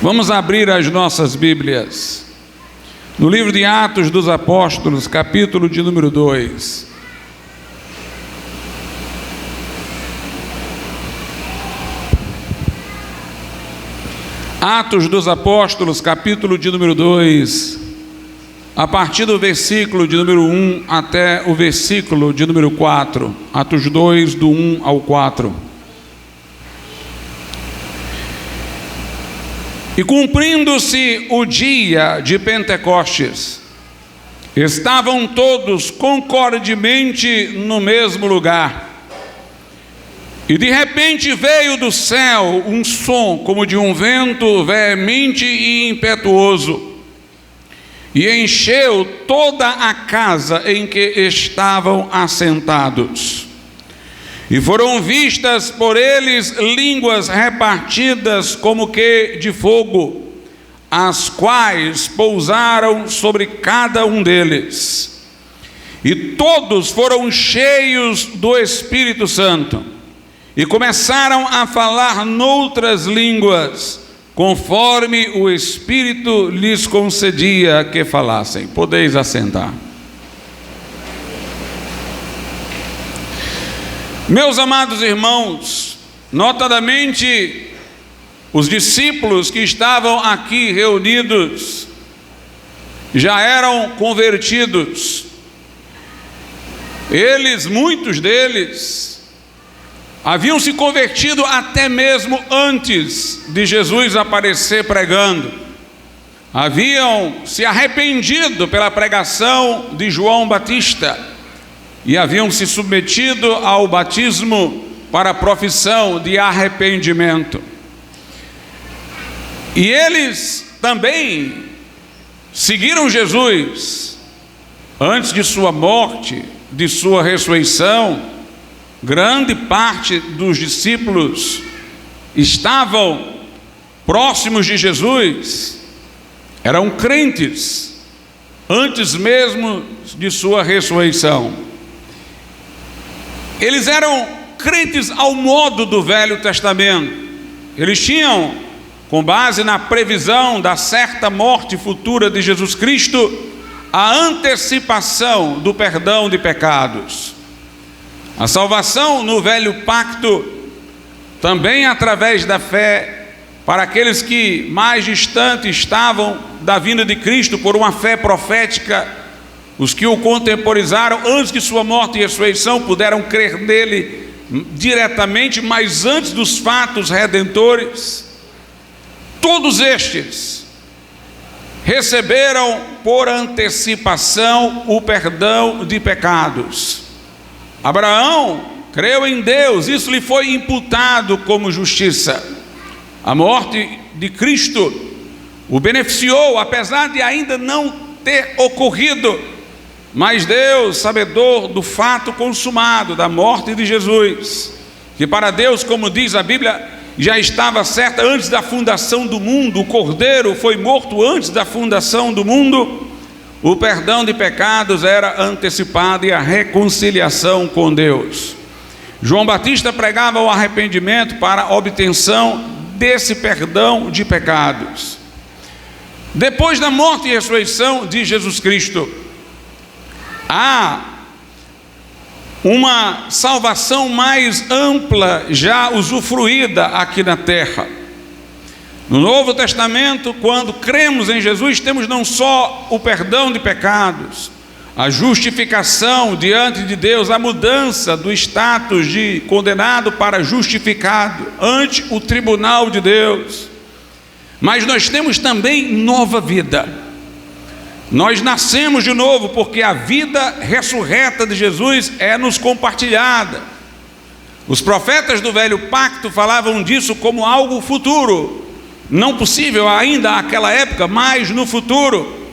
Vamos abrir as nossas Bíblias no livro de Atos dos Apóstolos, capítulo de número 2. Atos dos Apóstolos, capítulo de número 2, a partir do versículo de número 1 até o versículo de número 4. Atos 2, do 1 ao 4. E cumprindo-se o dia de Pentecostes, estavam todos concordemente no mesmo lugar. E de repente veio do céu um som como de um vento veemente e impetuoso, e encheu toda a casa em que estavam assentados. E foram vistas por eles línguas repartidas como que de fogo, as quais pousaram sobre cada um deles. E todos foram cheios do Espírito Santo, e começaram a falar noutras línguas, conforme o Espírito lhes concedia que falassem. Podeis assentar. Meus amados irmãos, notadamente os discípulos que estavam aqui reunidos já eram convertidos. Muitos deles, haviam se convertido até mesmo antes de Jesus aparecer pregando. Haviam se arrependido pela pregação de João Batista e haviam se submetido ao batismo para a profissão de arrependimento. E eles também seguiram Jesus antes de sua morte, de sua ressurreição. Grande parte dos discípulos estavam próximos de Jesus, eram crentes antes mesmo de sua ressurreição. Eles eram crentes ao modo do Velho Testamento. Eles tinham, com base na previsão da certa morte futura de Jesus Cristo, a antecipação do perdão de pecados. A salvação no Velho Pacto, também através da fé, para aqueles que mais distantes estavam da vinda de Cristo por uma fé profética. Os que o contemporizaram antes de sua morte e ressurreição puderam crer nele diretamente, mas antes dos fatos redentores. Todos estes receberam por antecipação o perdão de pecados. Abraão creu em Deus, isso lhe foi imputado como justiça. A morte de Cristo o beneficiou, apesar de ainda não ter ocorrido. Mas Deus, sabedor do fato consumado da morte de Jesus, que para Deus, como diz a Bíblia, já estava certa antes da fundação do mundo, o Cordeiro foi morto antes da fundação do mundo, o perdão de pecados era antecipado e a reconciliação com Deus. João Batista pregava o arrependimento para a obtenção desse perdão de pecados. Depois da morte e ressurreição de Jesus Cristo, há uma salvação mais ampla já usufruída aqui na terra. No Novo Testamento, quando cremos em Jesus, temos não só o perdão de pecados, a justificação diante de Deus, a mudança do status de condenado para justificado ante o tribunal de Deus, mas nós temos também nova vida. Nós nascemos de novo porque a vida ressurreta de Jesus é nos compartilhada. Os profetas do Velho Pacto falavam disso como algo futuro, não possível ainda àquela época, mas no futuro.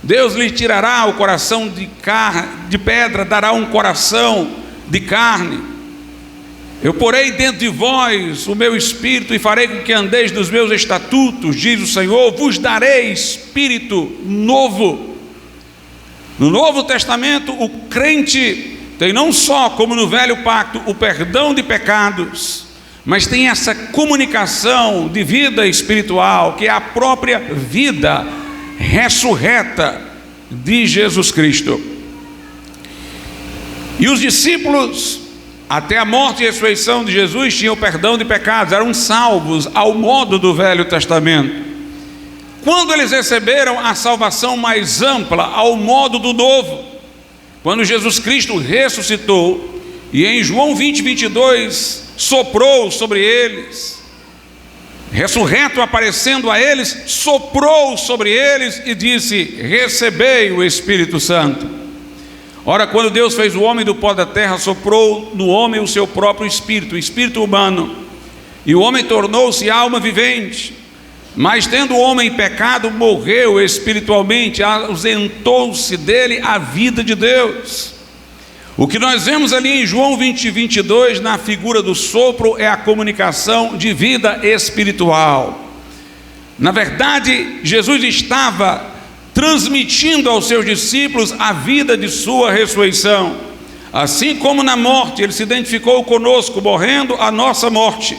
Deus lhe tirará o coração de pedra, dará um coração de carne. Eu porei dentro de vós o meu espírito e farei com que andeis nos meus estatutos, diz o Senhor, vos darei espírito novo. No Novo Testamento, o crente tem não só, como no Velho Pacto, o perdão de pecados, mas tem essa comunicação de vida espiritual, que é a própria vida ressurreta de Jesus Cristo. E os discípulos, até a morte e ressurreição de Jesus, tinham perdão de pecados, eram salvos ao modo do Velho Testamento. Quando eles receberam a salvação mais ampla, ao modo do Novo, quando Jesus Cristo ressuscitou, e em João 20:22 soprou sobre eles, ressurreto aparecendo a eles, soprou sobre eles e disse: recebei o Espírito Santo. Ora, quando Deus fez o homem do pó da terra, soprou no homem o seu próprio espírito, o espírito humano, e o homem tornou-se alma vivente. Mas tendo o homem pecado, morreu espiritualmente, ausentou-se dele a vida de Deus. O que nós vemos ali em João 20:22, na figura do sopro, é a comunicação de vida espiritual. Na verdade, Jesus estava transmitindo aos seus discípulos a vida de sua ressurreição. Assim como na morte ele se identificou conosco, morrendo a nossa morte.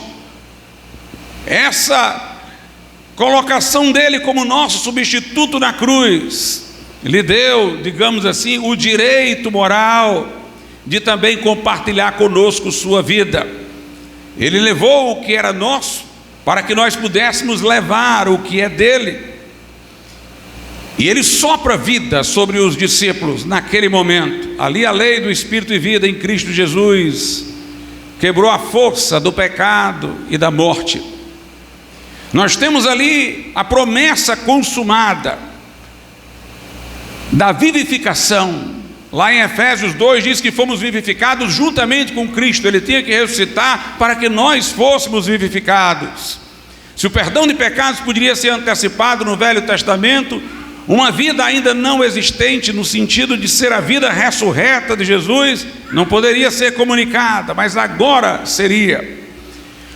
Essa colocação dele como nosso substituto na cruz lhe deu, digamos assim, o direito moral de também compartilhar conosco sua vida. Ele levou o que era nosso para que nós pudéssemos levar o que é dele. E ele sopra vida sobre os discípulos naquele momento. Ali a lei do Espírito e vida em Cristo Jesus quebrou a força do pecado e da morte. Nós temos ali a promessa consumada da vivificação. Lá em Efésios 2 diz que fomos vivificados juntamente com Cristo. Ele tinha que ressuscitar para que nós fôssemos vivificados. Se o perdão de pecados poderia ser antecipado no Velho Testamento, uma vida ainda não existente, no sentido de ser a vida ressurreta de Jesus, não poderia ser comunicada, mas agora seria.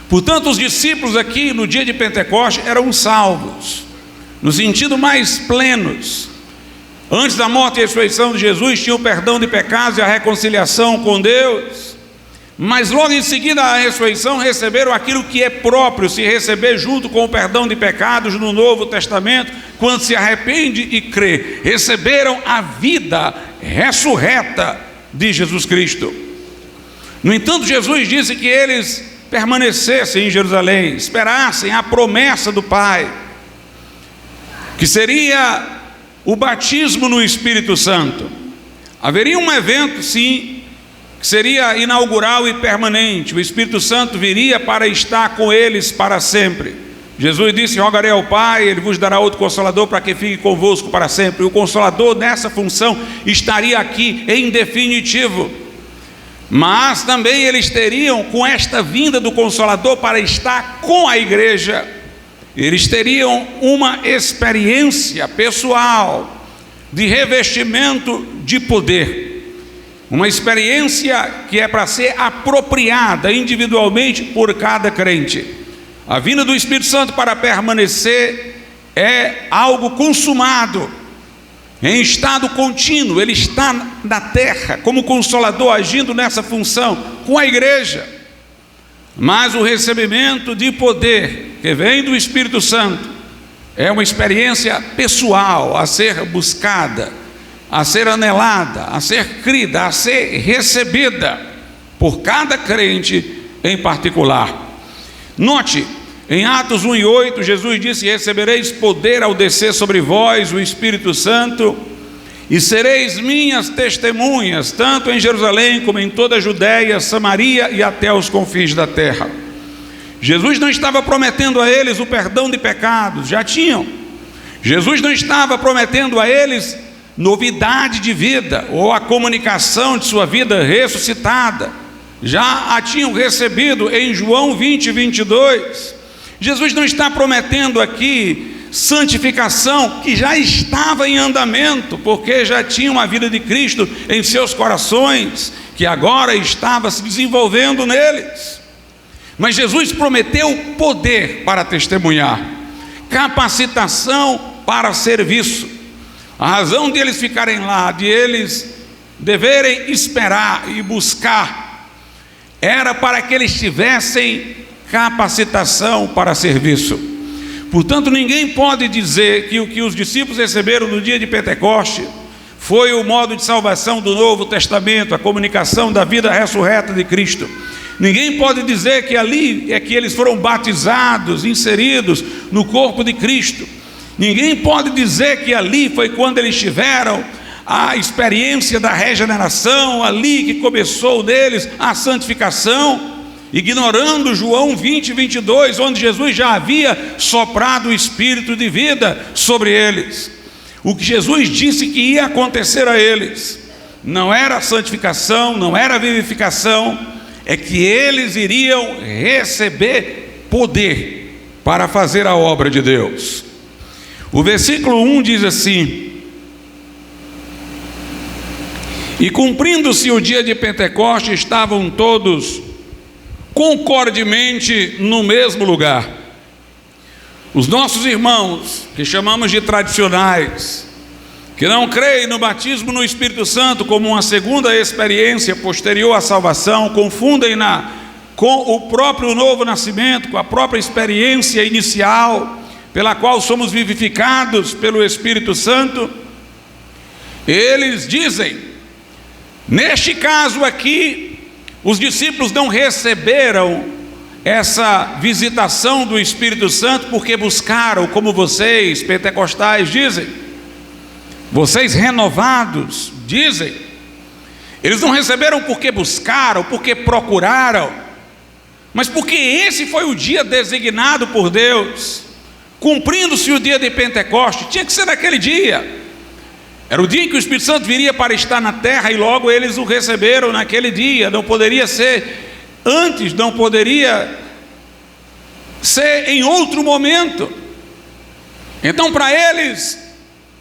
Portanto, os discípulos aqui no dia de Pentecostes eram salvos, no sentido mais plenos. Antes da morte e ressurreição de Jesus, tinham o perdão de pecados e a reconciliação com Deus. Mas logo em seguida à ressurreição, receberam aquilo que é próprio se receber junto com o perdão de pecados no Novo Testamento, quando se arrepende e crê. Receberam a vida ressurreta de Jesus Cristo. No entanto, Jesus disse que eles permanecessem em Jerusalém, esperassem a promessa do Pai, que seria o batismo no Espírito Santo. Haveria um evento, sim, que seria inaugural e permanente. O Espírito Santo viria para estar com eles para sempre. Jesus disse: rogarei ao Pai, Ele vos dará outro Consolador para que fique convosco para sempre. O Consolador nessa função estaria aqui em definitivo. Mas também eles teriam, com esta vinda do Consolador para estar com a igreja, eles teriam uma experiência pessoal de revestimento de poder. Uma experiência que é para ser apropriada individualmente por cada crente. A vinda do Espírito Santo para permanecer é algo consumado, em estado contínuo. Ele está na terra como Consolador, agindo nessa função com a igreja. Mas o recebimento de poder que vem do Espírito Santo é uma experiência pessoal a ser buscada, a ser anelada, a ser crida, a ser recebida por cada crente em particular. Note, em Atos 1:8, Jesus disse: recebereis poder ao descer sobre vós o Espírito Santo, e sereis minhas testemunhas, tanto em Jerusalém como em toda a Judéia, Samaria e até os confins da terra. Jesus não estava prometendo a eles o perdão de pecados, já tinham. Jesus não estava prometendo a eles novidade de vida, ou a comunicação de sua vida ressuscitada, já a tinham recebido em João 20:22. Jesus não está prometendo aqui santificação, que já estava em andamento, porque já tinham a vida de Cristo em seus corações, que agora estava se desenvolvendo neles. Mas Jesus prometeu poder para testemunhar, capacitação para serviço. A razão de eles ficarem lá, de eles deverem esperar e buscar, era para que eles tivessem capacitação para serviço. Portanto, ninguém pode dizer que o que os discípulos receberam no dia de Pentecoste foi o modo de salvação do Novo Testamento, a comunicação da vida ressurreta de Cristo. Ninguém pode dizer que ali é que eles foram batizados, inseridos no corpo de Cristo. Ninguém pode dizer que ali foi quando eles tiveram a experiência da regeneração, ali que começou neles a santificação, ignorando João 20, 22, onde Jesus já havia soprado o Espírito de vida sobre eles. O que Jesus disse que ia acontecer a eles não era santificação, não era vivificação, é que eles iriam receber poder para fazer a obra de Deus. O versículo 1 diz assim: e cumprindo-se o dia de Pentecoste, estavam todos concordemente no mesmo lugar. Os nossos irmãos, que chamamos de tradicionais, que não creem no batismo no Espírito Santo como uma segunda experiência posterior à salvação, confundem com o próprio novo nascimento, com a própria experiência inicial, pela qual somos vivificados pelo Espírito Santo. Eles dizem, neste caso aqui, os discípulos não receberam essa visitação do Espírito Santo porque buscaram, como vocês, pentecostais, dizem. Vocês renovados, dizem. Eles não receberam porque buscaram, porque procuraram, mas porque esse foi o dia designado por Deus. Cumprindo-se o dia de Pentecoste, tinha que ser naquele dia. Era o dia em que o Espírito Santo viria para estar na terra, e logo eles o receberam naquele dia. Não poderia ser antes, não poderia ser em outro momento. Então, para eles,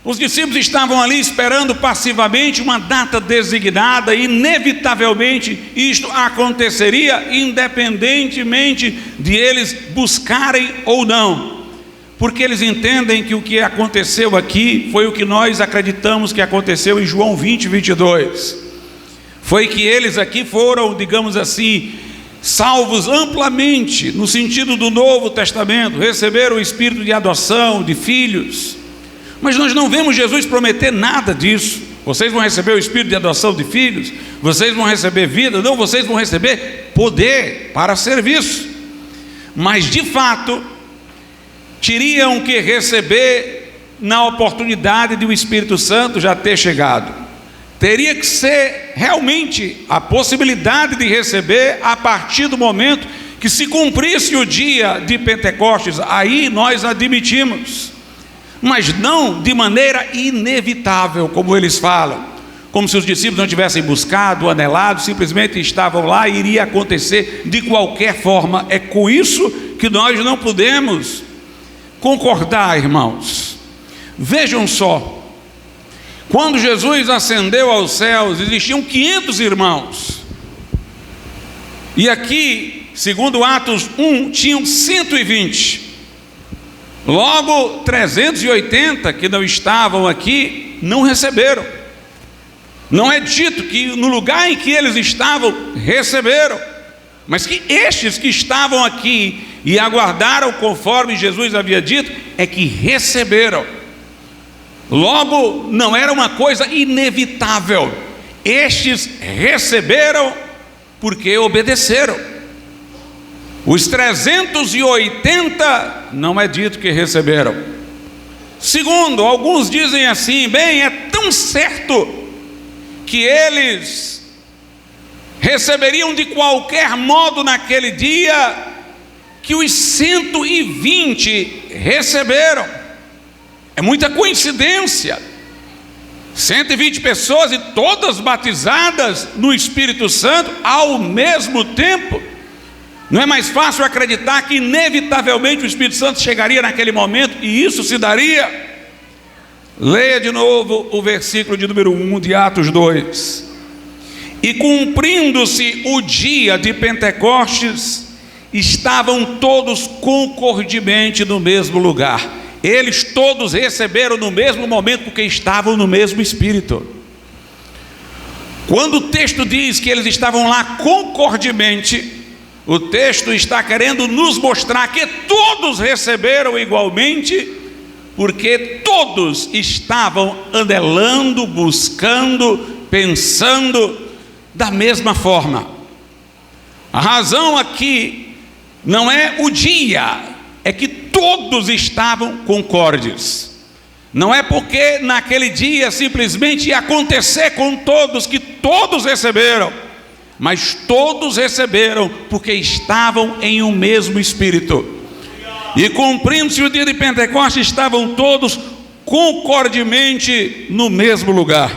os discípulos estavam ali esperando passivamente uma data designada, e inevitavelmente isto aconteceria, independentemente de eles buscarem ou não, porque eles entendem que o que aconteceu aqui foi o que nós acreditamos que aconteceu em João 20, 22. Foi que eles aqui foram, digamos assim, salvos amplamente, no sentido do Novo Testamento, receberam o Espírito de adoção, de filhos. Mas nós não vemos Jesus prometer nada disso. Vocês vão receber o Espírito de adoção de filhos, vocês vão receber vida. Não, vocês vão receber poder para serviço. Mas de fato, teriam que receber na oportunidade de o Espírito Santo já ter chegado. Teria que ser realmente a possibilidade de receber a partir do momento que se cumprisse o dia de Pentecostes. Aí nós admitimos, mas não de maneira inevitável, como eles falam, como se os discípulos não tivessem buscado, anelado, simplesmente estavam lá e iria acontecer de qualquer forma. É com isso que nós não podemos concordar, irmãos. Vejam só, quando Jesus ascendeu aos céus, existiam 500 irmãos, e aqui, segundo Atos 1, tinham 120. Logo 380 que não estavam aqui não receberam. Não é dito que no lugar em que eles estavam receberam, mas que estes que estavam aqui e aguardaram conforme Jesus havia dito, é que receberam. Logo, não era uma coisa inevitável. Estes receberam porque obedeceram. Os 380 não é dito que receberam. Segundo, alguns dizem assim, bem, é tão certo que eles receberiam de qualquer modo naquele dia, que os 120 receberam. É muita coincidência. 120 pessoas e todas batizadas no Espírito Santo ao mesmo tempo. Não é mais fácil acreditar que inevitavelmente o Espírito Santo chegaria naquele momento e isso se daria? Leia de novo o versículo de número 1 de Atos 2. E cumprindo-se o dia de Pentecostes, estavam todos concordemente no mesmo lugar. Eles todos receberam no mesmo momento, porque estavam no mesmo Espírito. Quando o texto diz que eles estavam lá concordemente, o texto está querendo nos mostrar que todos receberam igualmente, porque todos estavam anelando, buscando, pensando da mesma forma. A razão aqui não é o dia, é que todos estavam concordes. Não é porque naquele dia simplesmente ia acontecer com todos, que todos receberam, mas todos receberam porque estavam em um mesmo espírito. E cumprindo-se o dia de Pentecostes, estavam todos concordemente no mesmo lugar.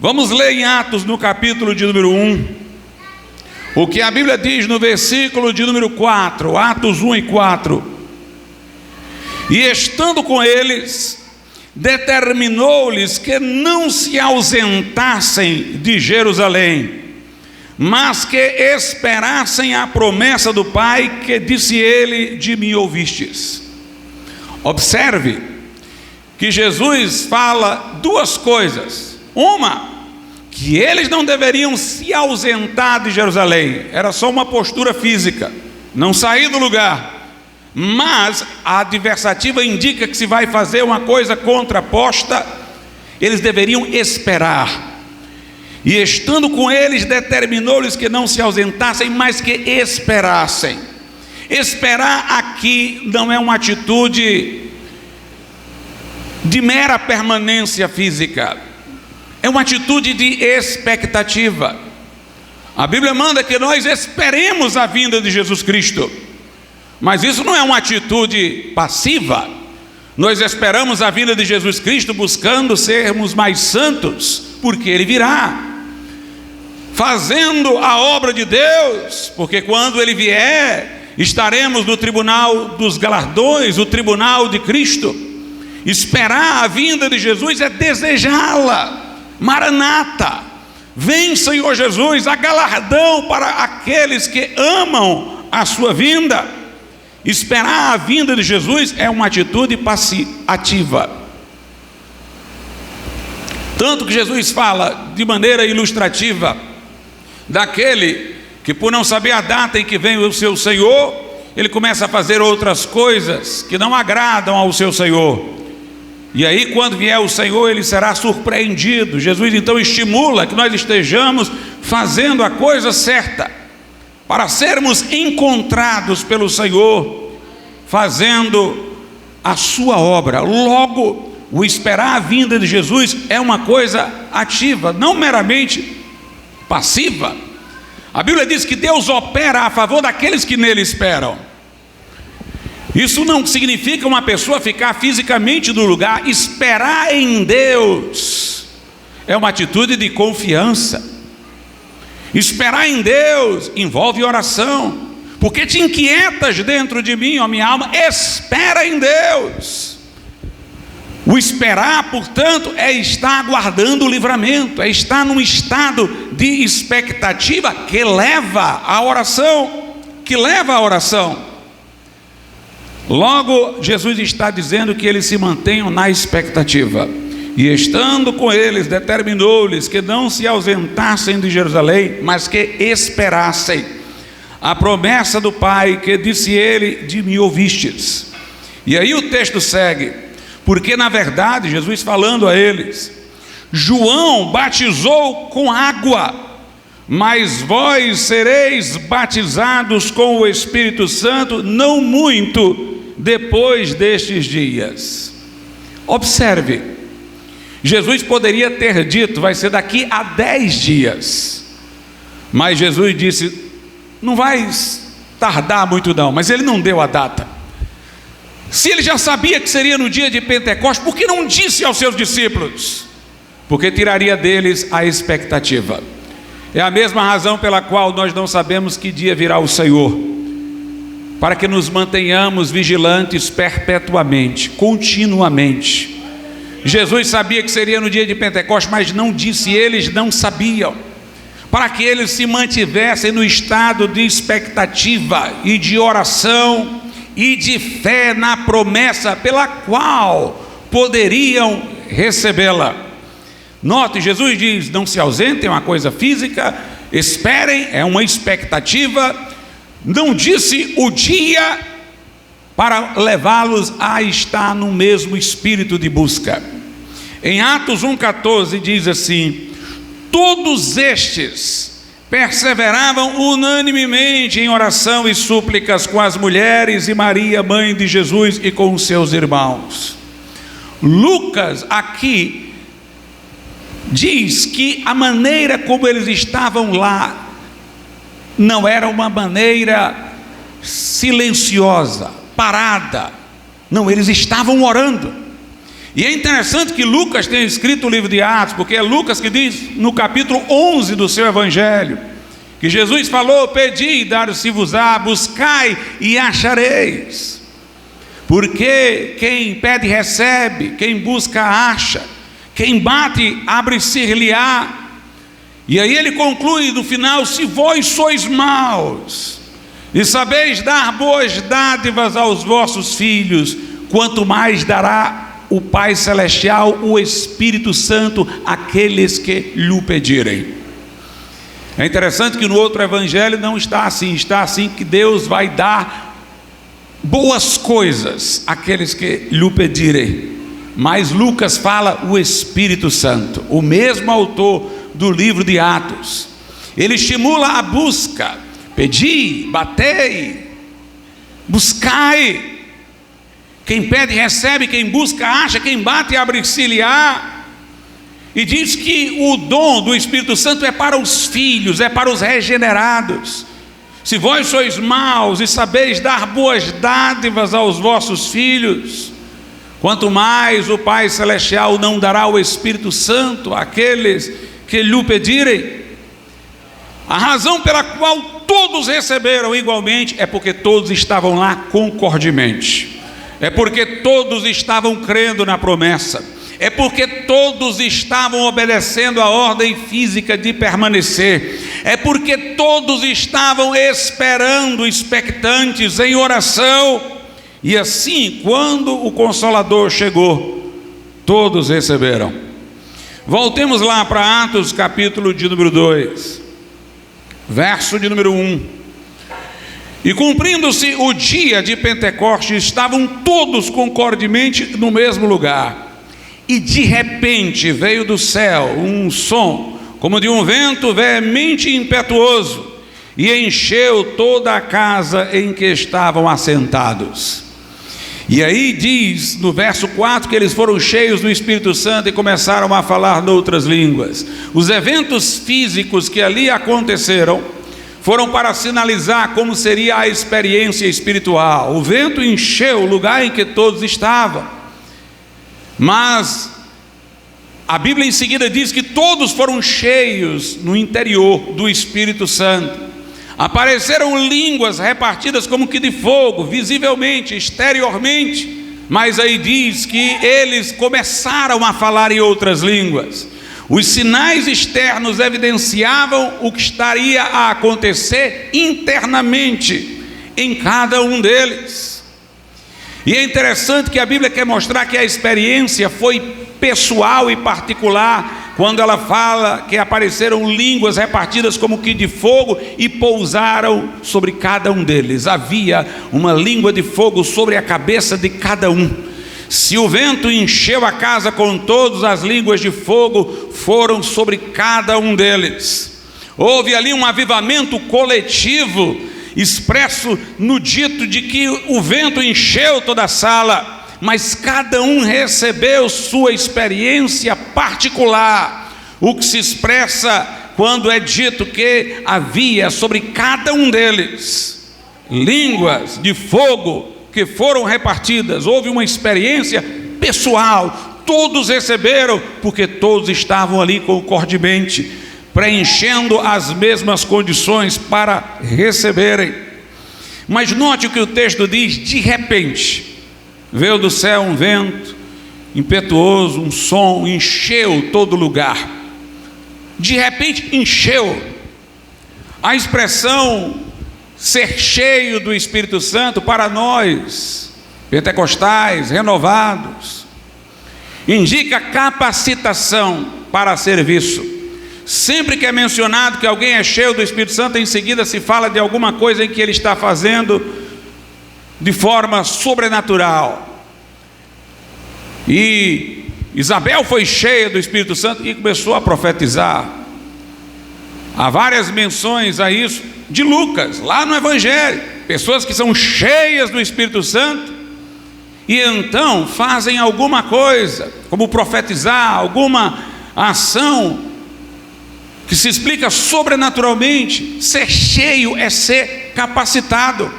Vamos ler em Atos, no capítulo de número 1, o que a Bíblia diz no versículo de número 4, Atos 1 e 4. E estando com eles, determinou-lhes que não se ausentassem de Jerusalém, mas que esperassem a promessa do Pai, que disse ele: de mim ouvistes. Observe que Jesus fala duas coisas. Uma, que eles não deveriam se ausentar de Jerusalém, era só uma postura física, não sair do lugar. Mas a adversativa indica que se vai fazer uma coisa contraposta, eles deveriam esperar. E estando com eles, determinou-lhes que não se ausentassem, mas que esperassem. Esperar aqui não é uma atitude de mera permanência física, é uma atitude de expectativa. A Bíblia manda que nós esperemos a vinda de Jesus Cristo, mas isso não é uma atitude passiva. Nós esperamos a vinda de Jesus Cristo buscando sermos mais santos, porque Ele virá, fazendo a obra de Deus, porque quando Ele vier, estaremos no tribunal dos galardões, o tribunal de Cristo. Esperar a vinda de Jesus é desejá-la. Maranata, vem Senhor Jesus, há galardão para aqueles que amam a sua vinda. Esperar a vinda de Jesus é uma atitude ativa. Tanto que Jesus fala de maneira ilustrativa daquele que, por não saber a data em que vem o seu Senhor, ele começa a fazer outras coisas que não agradam ao seu Senhor. E aí, quando vier o Senhor, ele será surpreendido. Jesus então estimula que nós estejamos fazendo a coisa certa, para sermos encontrados pelo Senhor, fazendo a sua obra. Logo, o esperar a vinda de Jesus é uma coisa ativa, não meramente passiva. A Bíblia diz que Deus opera a favor daqueles que nele esperam. Isso não significa uma pessoa ficar fisicamente no lugar. Esperar em Deus é uma atitude de confiança. Esperar em Deus envolve oração, porque te inquietas dentro de mim, ó minha alma, espera em Deus. O esperar, portanto, é estar aguardando o livramento, é estar num estado de expectativa que leva à oração, Logo, Jesus está dizendo que eles se mantenham na expectativa. E estando com eles, determinou-lhes que não se ausentassem de Jerusalém, mas que esperassem a promessa do Pai, que disse ele: de mim ouvistes. E aí o texto segue, porque na verdade, Jesus falando a eles: João batizou com água, mas vós sereis batizados com o Espírito Santo não muito depois destes dias. Observe, Jesus poderia ter dito: vai ser daqui a 10 dias. Mas Jesus disse: não vai tardar muito não. Mas ele não deu a data. Se ele já sabia que seria no dia de Pentecostes, por que não disse aos seus discípulos? Porque tiraria deles a expectativa. É a mesma razão pela qual nós não sabemos que dia virá o Senhor, para que nos mantenhamos vigilantes perpetuamente, continuamente. Jesus sabia que seria no dia de Pentecostes, mas não disse, eles não sabiam, para que eles se mantivessem no estado de expectativa e de oração e de fé na promessa pela qual poderiam recebê-la. Note, Jesus diz: não se ausentem, é uma coisa física. Esperem, é uma expectativa. não disse o dia para levá-los a estar no mesmo espírito de busca. Em Atos 1,14 diz assim: todos estes perseveravam unanimemente em oração e súplicas com as mulheres e Maria, mãe de Jesus, e com os seus irmãos. Lucas aqui diz que a maneira como eles estavam lá não era uma maneira silenciosa, parada. Não, eles estavam orando. E é interessante que Lucas tenha escrito o livro de Atos, porque é Lucas que diz no capítulo 11 do seu evangelho, que Jesus falou: pedi e dar-se-vos-á, buscai e achareis. Porque quem pede recebe, quem busca acha, quem bate abre-se-lhe-á. E aí ele conclui no final: se vós sois maus e sabeis dar boas dádivas aos vossos filhos, quanto mais dará o Pai Celestial, o Espírito Santo, àqueles que lhe pedirem. É interessante que no outro evangelho não está assim, está assim que Deus vai dar boas coisas àqueles que lhe pedirem. Mas Lucas fala o Espírito Santo, o mesmo autor do livro de Atos. Ele estimula a busca: pedi, batei, buscai. Quem pede recebe, quem busca acha, quem bate abre-se-lhe-á. E diz que o dom do Espírito Santo é para os filhos, é para os regenerados. Se vós sois maus e sabeis dar boas dádivas aos vossos filhos, quanto mais o Pai Celestial não dará o Espírito Santo àqueles que lhe pedirem. A razão pela qual todos receberam igualmente é porque todos estavam lá concordemente. É porque todos estavam crendo na promessa. É porque todos estavam obedecendo a ordem física de permanecer. É porque todos estavam esperando, expectantes, em oração. E assim, quando o Consolador chegou, todos receberam. Voltemos lá para Atos, capítulo de número 2, verso de número 1. E cumprindo-se o dia de Pentecostes, estavam todos concordemente no mesmo lugar. E de repente veio do céu um som, como de um vento veemente e impetuoso, e encheu toda a casa em que estavam assentados. E aí diz no verso 4 que eles foram cheios do Espírito Santo e começaram a falar noutras línguas. Os eventos físicos que ali aconteceram foram para sinalizar como seria a experiência espiritual. O vento encheu o lugar em que todos estavam. Mas a Bíblia em seguida diz que todos foram cheios no interior do Espírito Santo. Apareceram línguas repartidas como que de fogo, visivelmente, exteriormente. Mas aí diz que eles começaram a falar em outras línguas. Os sinais externos evidenciavam o que estaria a acontecer internamente em cada um deles. E é interessante que a Bíblia quer mostrar que a experiência foi pessoal e particular, quando ela fala que apareceram línguas repartidas como que de fogo e pousaram sobre cada um deles. Havia uma língua de fogo sobre a cabeça de cada um. Se o vento encheu a casa com todos, as línguas de fogo foram sobre cada um deles. Houve ali um avivamento coletivo, expresso no dito de que o vento encheu toda a sala, mas cada um recebeu sua experiência particular, o que se expressa quando é dito que havia sobre cada um deles línguas de fogo que foram repartidas. Houve uma experiência pessoal, todos receberam, porque todos estavam ali concordemente, preenchendo as mesmas condições para receberem. Mas note o que o texto diz: de repente, veio do céu um vento impetuoso, um som, encheu todo lugar. De repente encheu. A expressão ser cheio do Espírito Santo, para nós pentecostais renovados, indica capacitação para serviço, Sempre que é mencionado que alguém é cheio do Espírito Santo, em seguida se fala de alguma coisa em que ele está fazendo de forma sobrenatural. E Isabel foi cheia do Espírito Santo e começou a profetizar. Há várias menções a isso de Lucas, lá no Evangelho. Pessoas que são cheias do Espírito Santo e então fazem alguma coisa, como profetizar, alguma ação que se explica sobrenaturalmente. Ser cheio é ser capacitado.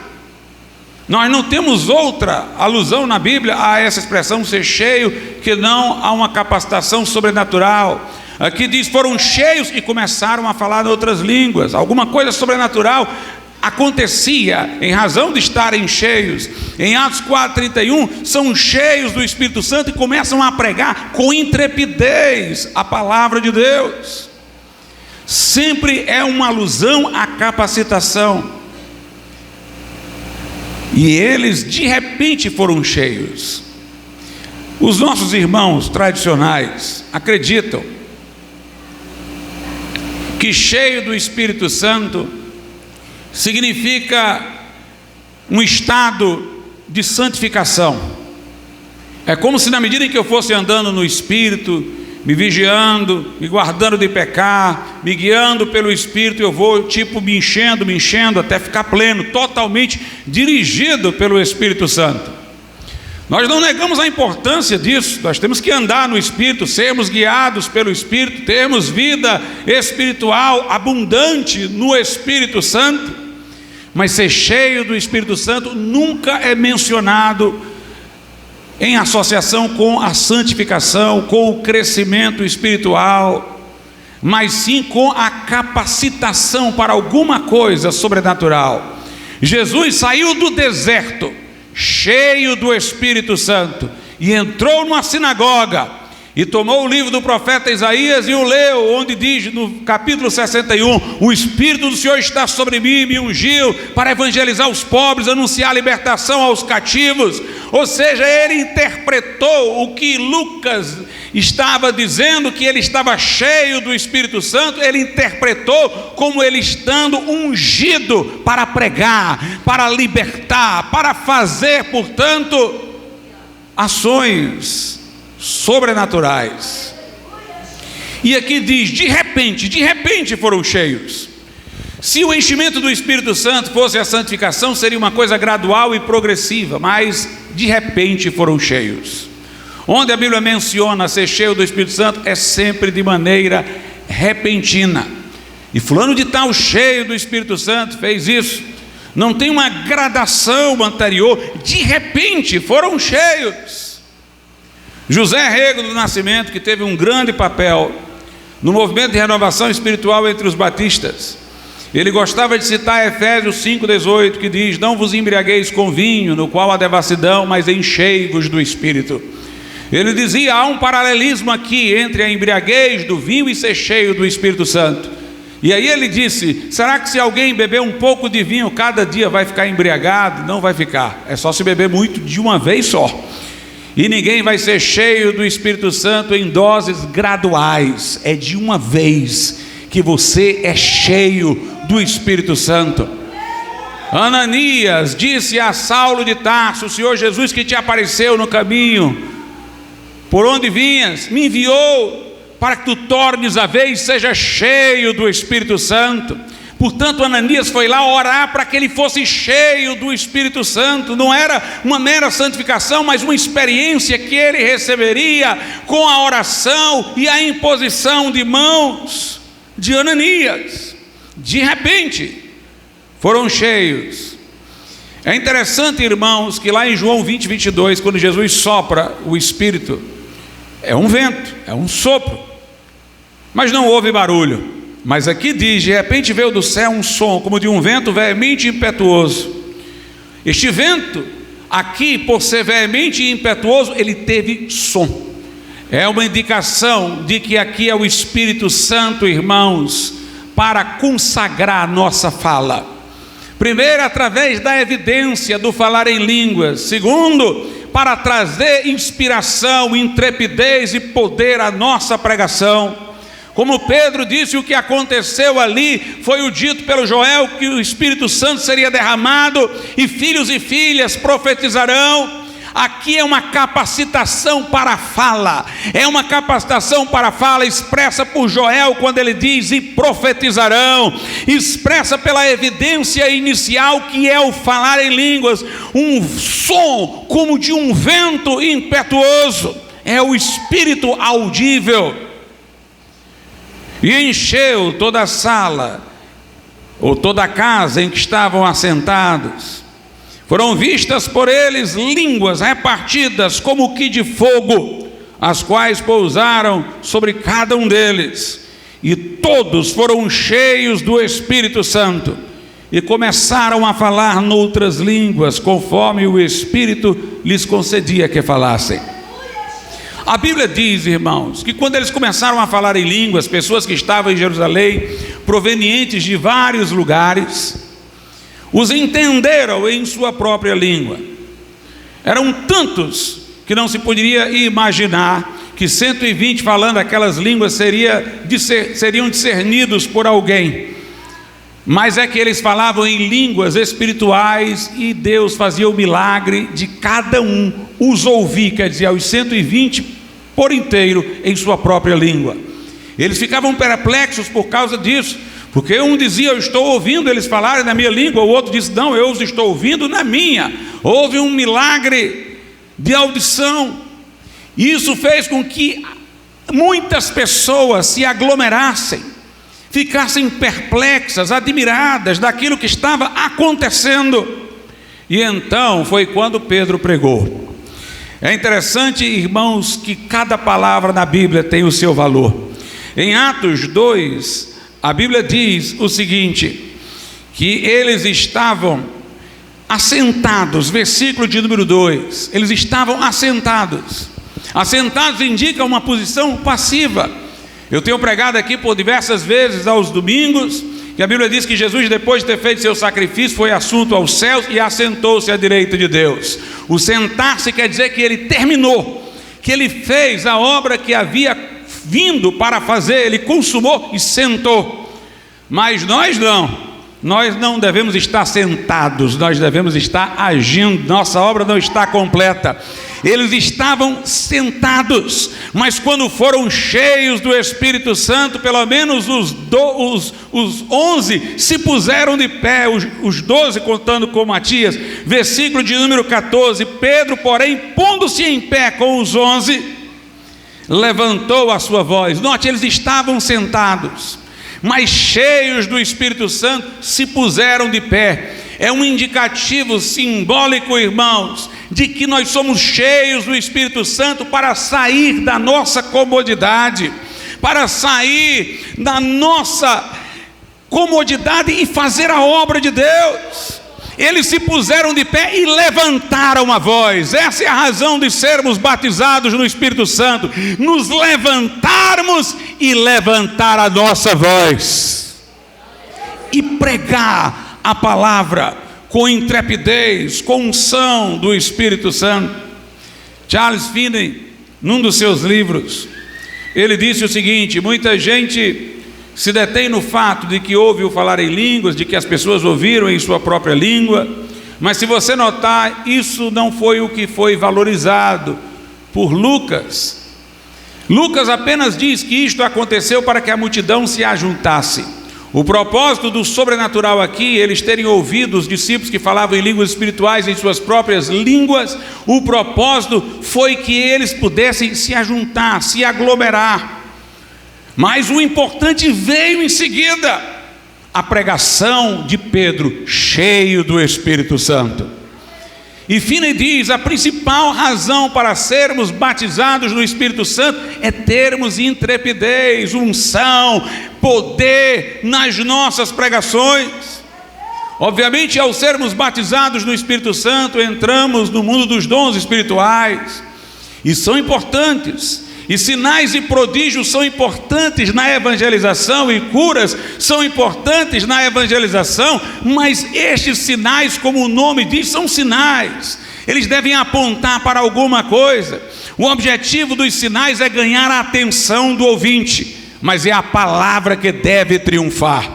Nós não temos outra alusão na Bíblia a essa expressão ser cheio, que não a uma capacitação sobrenatural. Aqui diz, foram cheios e começaram a falar em outras línguas. Alguma coisa sobrenatural acontecia em razão de estarem cheios. Em Atos 4:31, são cheios do Espírito Santo e começam a pregar com intrepidez a palavra de Deus. Sempre é uma alusão à capacitação. E eles de repente foram cheios. Os nossos irmãos tradicionais acreditam que cheio do Espírito Santo significa um estado de santificação. É como se na medida em que eu fosse andando no Espírito, me vigiando, me guardando de pecar, me guiando pelo Espírito, eu vou me enchendo até ficar pleno, totalmente dirigido pelo Espírito Santo. Nós não negamos a importância disso. Nós temos que andar no Espírito, sermos guiados pelo Espírito, termos vida espiritual abundante no Espírito Santo. Mas ser cheio do Espírito Santo nunca é mencionado em associação com a santificação, com o crescimento espiritual, mas sim com a capacitação para alguma coisa sobrenatural. Jesus saiu do deserto, cheio do Espírito Santo, e entrou numa sinagoga, e tomou o livro do profeta Isaías e o leu, onde diz no capítulo 61, o Espírito do Senhor está sobre mim, me ungiu para evangelizar os pobres, anunciar a libertação aos cativos. Ou seja, ele interpretou o que Lucas estava dizendo, que ele estava cheio do Espírito Santo, ele interpretou como ele estando ungido para pregar, para libertar, para fazer, portanto, ações sobrenaturais. E aqui diz, de repente foram cheios. Se o enchimento do Espírito Santo fosse a santificação, seria uma coisa gradual e progressiva, mas de repente foram cheios. Onde a Bíblia menciona ser cheio do Espírito Santo, é sempre de maneira repentina. E fulano de tal cheio do Espírito Santo fez isso. Não tem uma gradação anterior, de repente foram cheios. José Rego do Nascimento, que teve um grande papel no movimento de renovação espiritual entre os batistas, ele gostava de citar Efésios 5,18, que diz, não vos embriagueis com vinho, no qual há devassidão, mas enchei-vos do Espírito. Ele dizia, há um paralelismo aqui entre a embriaguez do vinho e ser cheio do Espírito Santo. E aí ele disse, será que se alguém beber um pouco de vinho cada dia vai ficar embriagado? Não vai ficar, é só se beber muito de uma vez só. E ninguém vai ser cheio do Espírito Santo em doses graduais. É de uma vez que você é cheio do Espírito Santo. Ananias disse a Saulo de Tarso, o Senhor Jesus que te apareceu no caminho, por onde vinhas, me enviou para que tu tornes a ver e seja cheio do Espírito Santo. Portanto, Ananias foi lá orar para que ele fosse cheio do Espírito Santo. Não era uma mera santificação, mas uma experiência que ele receberia com a oração e a imposição de mãos de Ananias. De repente, foram cheios. É interessante, irmãos, que lá em João 20:22, quando Jesus sopra o Espírito, é um vento, é um sopro, mas não houve barulho. Mas aqui diz, de repente veio do céu um som, como de um vento veemente e impetuoso. Este vento, aqui, por ser veemente e impetuoso, ele teve som. É uma indicação de que aqui é o Espírito Santo, irmãos, para consagrar a nossa fala. Primeiro, através da evidência do falar em línguas. Segundo, para trazer inspiração, intrepidez e poder à nossa pregação. Como Pedro disse, o que aconteceu ali foi o dito pelo Joel, que o Espírito Santo seria derramado e filhos e filhas profetizarão. Aqui é uma capacitação para a fala, é uma capacitação para a fala expressa por Joel quando ele diz e profetizarão, expressa pela evidência inicial que é o falar em línguas, um som como de um vento impetuoso, é o Espírito audível, e encheu toda a sala, ou toda a casa em que estavam assentados. Foram vistas por eles línguas repartidas como que de fogo, as quais pousaram sobre cada um deles, e todos foram cheios do Espírito Santo, e começaram a falar noutras línguas, conforme o Espírito lhes concedia que falassem. A Bíblia diz, irmãos, que quando eles começaram a falar em línguas, pessoas que estavam em Jerusalém, provenientes de vários lugares, os entenderam em sua própria língua. Eram tantos que não se poderia imaginar que 120 falando aquelas línguas seriam discernidos por alguém. Mas é que eles falavam em línguas espirituais e Deus fazia o milagre de cada um os ouvir, quer dizer, os 120 por inteiro em sua própria língua. Eles ficavam perplexos por causa disso, porque um dizia, eu estou ouvindo eles falarem na minha língua, o outro disse, não, eu os estou ouvindo na minha. Houve um milagre de audição. Isso fez com que muitas pessoas se aglomerassem, ficassem perplexas, admiradas daquilo que estava acontecendo. E então foi quando Pedro pregou. É interessante, irmãos, que cada palavra na Bíblia tem o seu valor. Em Atos 2, a Bíblia diz o seguinte, que eles estavam assentados, versículo de número 2, eles estavam assentados. Assentados indica uma posição passiva. Eu tenho pregado aqui por diversas vezes aos domingos, que a Bíblia diz que Jesus, depois de ter feito seu sacrifício, foi assunto aos céus e assentou-se à direita de Deus. O sentar-se quer dizer que ele terminou, que ele fez a obra que havia vindo para fazer, ele consumou e sentou. Mas nós não devemos estar sentados, nós devemos estar agindo, nossa obra não está completa. Eles estavam sentados, mas quando foram cheios do Espírito Santo, pelo menos os 11 se puseram de pé, os 12 contando com Matias. Versículo de número 14, Pedro, porém, pondo-se em pé com os 11, levantou a sua voz. Note, eles estavam sentados, mas cheios do Espírito Santo se puseram de pé. É um indicativo simbólico, irmãos, de que nós somos cheios do Espírito Santo para sair da nossa comodidade, para sair da nossa comodidade e fazer a obra de Deus. Eles se puseram de pé e levantaram a voz. Essa é a razão de sermos batizados no Espírito Santo, nos levantarmos e levantar a nossa voz e pregar a palavra com intrepidez, com unção do Espírito Santo. Charles Finney, num dos seus livros, ele disse o seguinte: muita gente se detém no fato de que ouve o falar em línguas, de que as pessoas ouviram em sua própria língua, mas se você notar, isso não foi o que foi valorizado por Lucas. Lucas apenas diz que isto aconteceu para que a multidão se ajuntasse. O propósito do sobrenatural aqui, eles terem ouvido os discípulos que falavam em línguas espirituais em suas próprias línguas, o propósito foi que eles pudessem se ajuntar, se aglomerar. Mas o importante veio em seguida, a pregação de Pedro, cheio do Espírito Santo. E Finney diz, a principal razão para sermos batizados no Espírito Santo é termos intrepidez, unção, poder nas nossas pregações. Obviamente, ao sermos batizados no Espírito Santo, entramos no mundo dos dons espirituais, e são importantes. E sinais e prodígios são importantes na evangelização, e curas são importantes na evangelização, mas estes sinais, como o nome diz, são sinais. Eles devem apontar para alguma coisa. O objetivo dos sinais é ganhar a atenção do ouvinte, mas é a palavra que deve triunfar,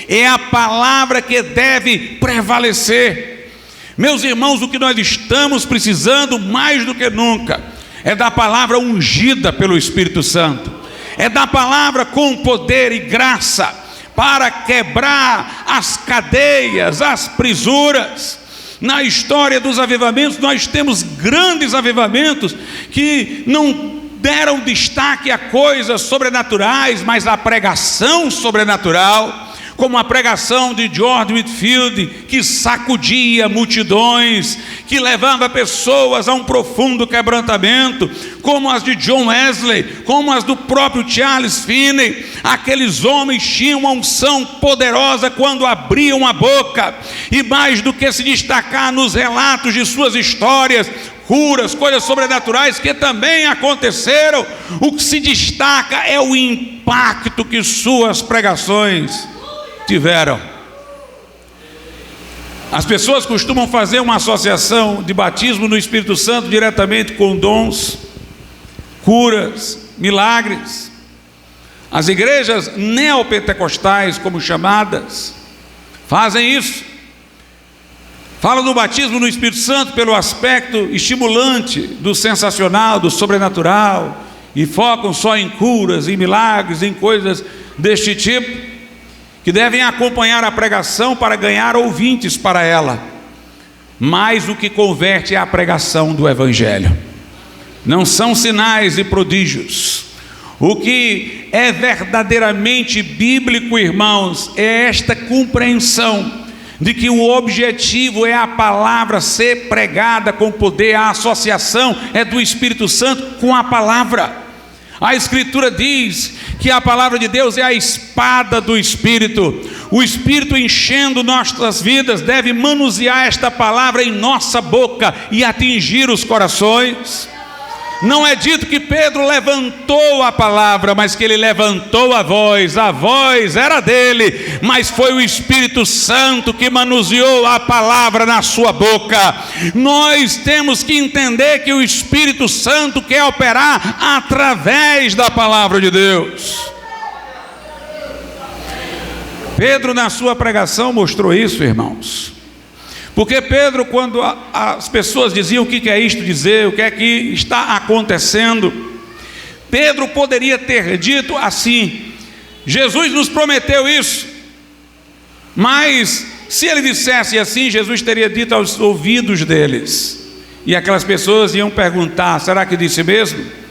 é a palavra que deve prevalecer. Meus irmãos, o que nós estamos precisando mais do que nunca é da palavra ungida pelo Espírito Santo, é da palavra com poder e graça para quebrar as cadeias, as prisuras. Na história dos avivamentos, nós temos grandes avivamentos que não deram destaque a coisas sobrenaturais, mas a pregação sobrenatural, como a pregação de George Whitefield, que sacudia multidões, que levava pessoas a um profundo quebrantamento, como as de John Wesley, como as do próprio Charles Finney. Aqueles homens tinham uma unção poderosa quando abriam a boca, e mais do que se destacar nos relatos de suas histórias, curas, coisas sobrenaturais que também aconteceram, o que se destaca é o impacto que suas pregações tiveram. As pessoas costumam fazer uma associação de batismo no Espírito Santo diretamente com dons, curas, milagres. As igrejas neopentecostais, como chamadas, fazem isso. Falam do batismo no Espírito Santo pelo aspecto estimulante do sensacional, do sobrenatural, e focam só em curas, em milagres, em coisas deste tipo, que devem acompanhar a pregação para ganhar ouvintes para ela. Mas o que converte é a pregação do Evangelho, não são sinais e prodígios. O que é verdadeiramente bíblico, irmãos, é esta compreensão de que o objetivo é a palavra ser pregada com poder. A associação é do Espírito Santo com a palavra. A Escritura diz que a palavra de Deus é a espada do Espírito. O Espírito, enchendo nossas vidas, deve manusear esta palavra em nossa boca e atingir os corações. Não é dito que Pedro levantou a palavra, mas que ele levantou a voz era dele, mas foi o Espírito Santo que manuseou a palavra na sua boca. Nós temos que entender que o Espírito Santo quer operar através da palavra de Deus. Pedro, na sua pregação, mostrou isso, irmãos. Porque Pedro, quando as pessoas diziam o que é isto dizer, o que é que está acontecendo, Pedro poderia ter dito assim: Jesus nos prometeu isso. Mas se ele dissesse assim, Jesus teria dito aos ouvidos deles, e aquelas pessoas iam perguntar: será que disse mesmo?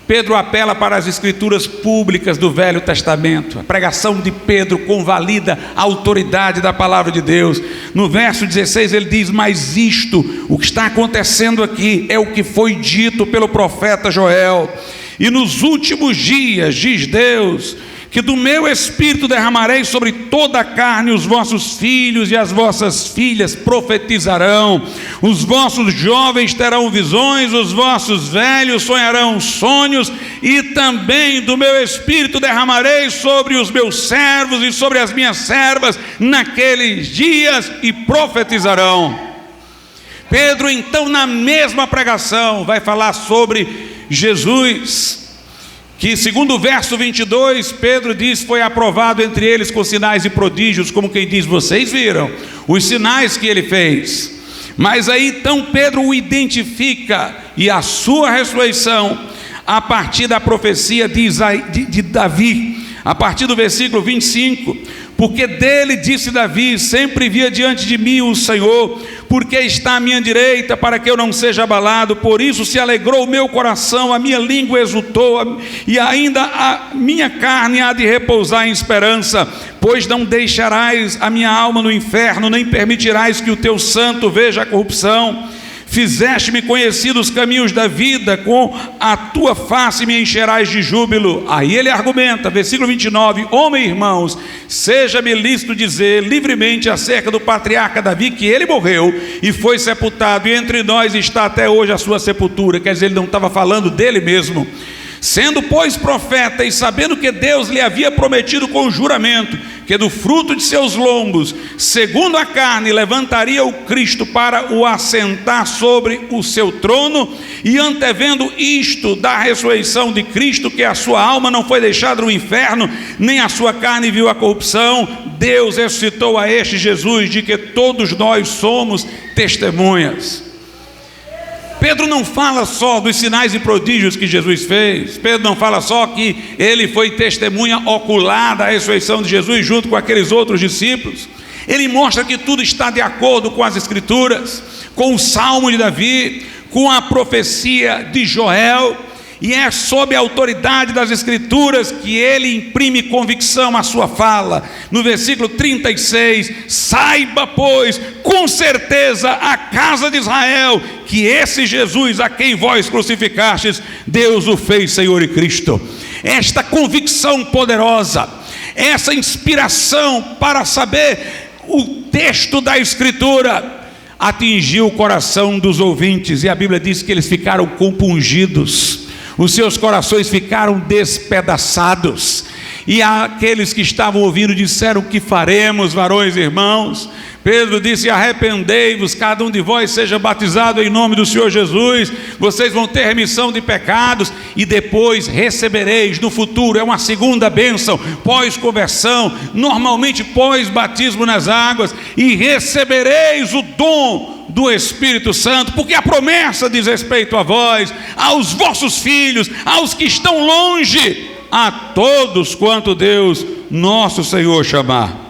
Pedro apela para as escrituras públicas do Velho Testamento. A pregação de Pedro convalida a autoridade da palavra de Deus. No verso 16 ele diz: mas isto, o que está acontecendo aqui, é o que foi dito pelo profeta Joel. E nos últimos dias, diz Deus, que do meu Espírito derramarei sobre toda a carne, os vossos filhos e as vossas filhas profetizarão, os vossos jovens terão visões, os vossos velhos sonharão sonhos, e também do meu Espírito derramarei sobre os meus servos e sobre as minhas servas naqueles dias, e profetizarão. Pedro, então, na mesma pregação, vai falar sobre Jesus, que segundo o verso 22, Pedro diz: foi aprovado entre eles com sinais e prodígios, como quem diz: vocês viram os sinais que ele fez. Mas aí então Pedro o identifica, e a sua ressurreição a partir da profecia de Davi, a partir do versículo 25, porque dele disse Davi: sempre via diante de mim o Senhor, porque está à minha direita, para que eu não seja abalado. Por isso se alegrou o meu coração, a minha língua exultou, e ainda a minha carne há de repousar em esperança, pois não deixarás a minha alma no inferno, nem permitirás que o teu santo veja a corrupção. Fizeste-me conhecer os caminhos da vida, com a tua face me encherás de júbilo. Aí ele argumenta, versículo 29, homem, irmãos, seja-me lícito dizer livremente acerca do patriarca Davi, que ele morreu e foi sepultado, e entre nós está até hoje a sua sepultura. Quer dizer, ele não estava falando dele mesmo. Sendo, pois, profeta, e sabendo que Deus lhe havia prometido com juramento que do fruto de seus lombos, segundo a carne, levantaria o Cristo para o assentar sobre o seu trono, e antevendo isto da ressurreição de Cristo, que a sua alma não foi deixada no inferno, nem a sua carne viu a corrupção, Deus ressuscitou a este Jesus, de que todos nós somos testemunhas. Pedro não fala só dos sinais e prodígios que Jesus fez. Pedro não fala só que ele foi testemunha ocular da ressurreição de Jesus junto com aqueles outros discípulos. Ele mostra que tudo está de acordo com as Escrituras, com o Salmo de Davi, com a profecia de Joel, e é sob a autoridade das Escrituras que ele imprime convicção à sua fala. No versículo 36, saiba, pois, com certeza a casa de Israel, que esse Jesus a quem vós crucificastes, Deus o fez Senhor e Cristo. Esta convicção poderosa, essa inspiração para saber o texto da Escritura, atingiu o coração dos ouvintes, e a Bíblia diz que eles ficaram compungidos. Os seus corações ficaram despedaçados, e aqueles que estavam ouvindo disseram: que faremos, varões e irmãos? Pedro disse: arrependei-vos, cada um de vós seja batizado em nome do Senhor Jesus, vocês vão ter remissão de pecados, e depois recebereis no futuro, é uma segunda bênção, pós-conversão, normalmente pós-batismo nas águas, e recebereis o dom do Espírito Santo, porque a promessa diz respeito a vós, aos vossos filhos, aos que estão longe, a todos quanto Deus nosso Senhor chamar.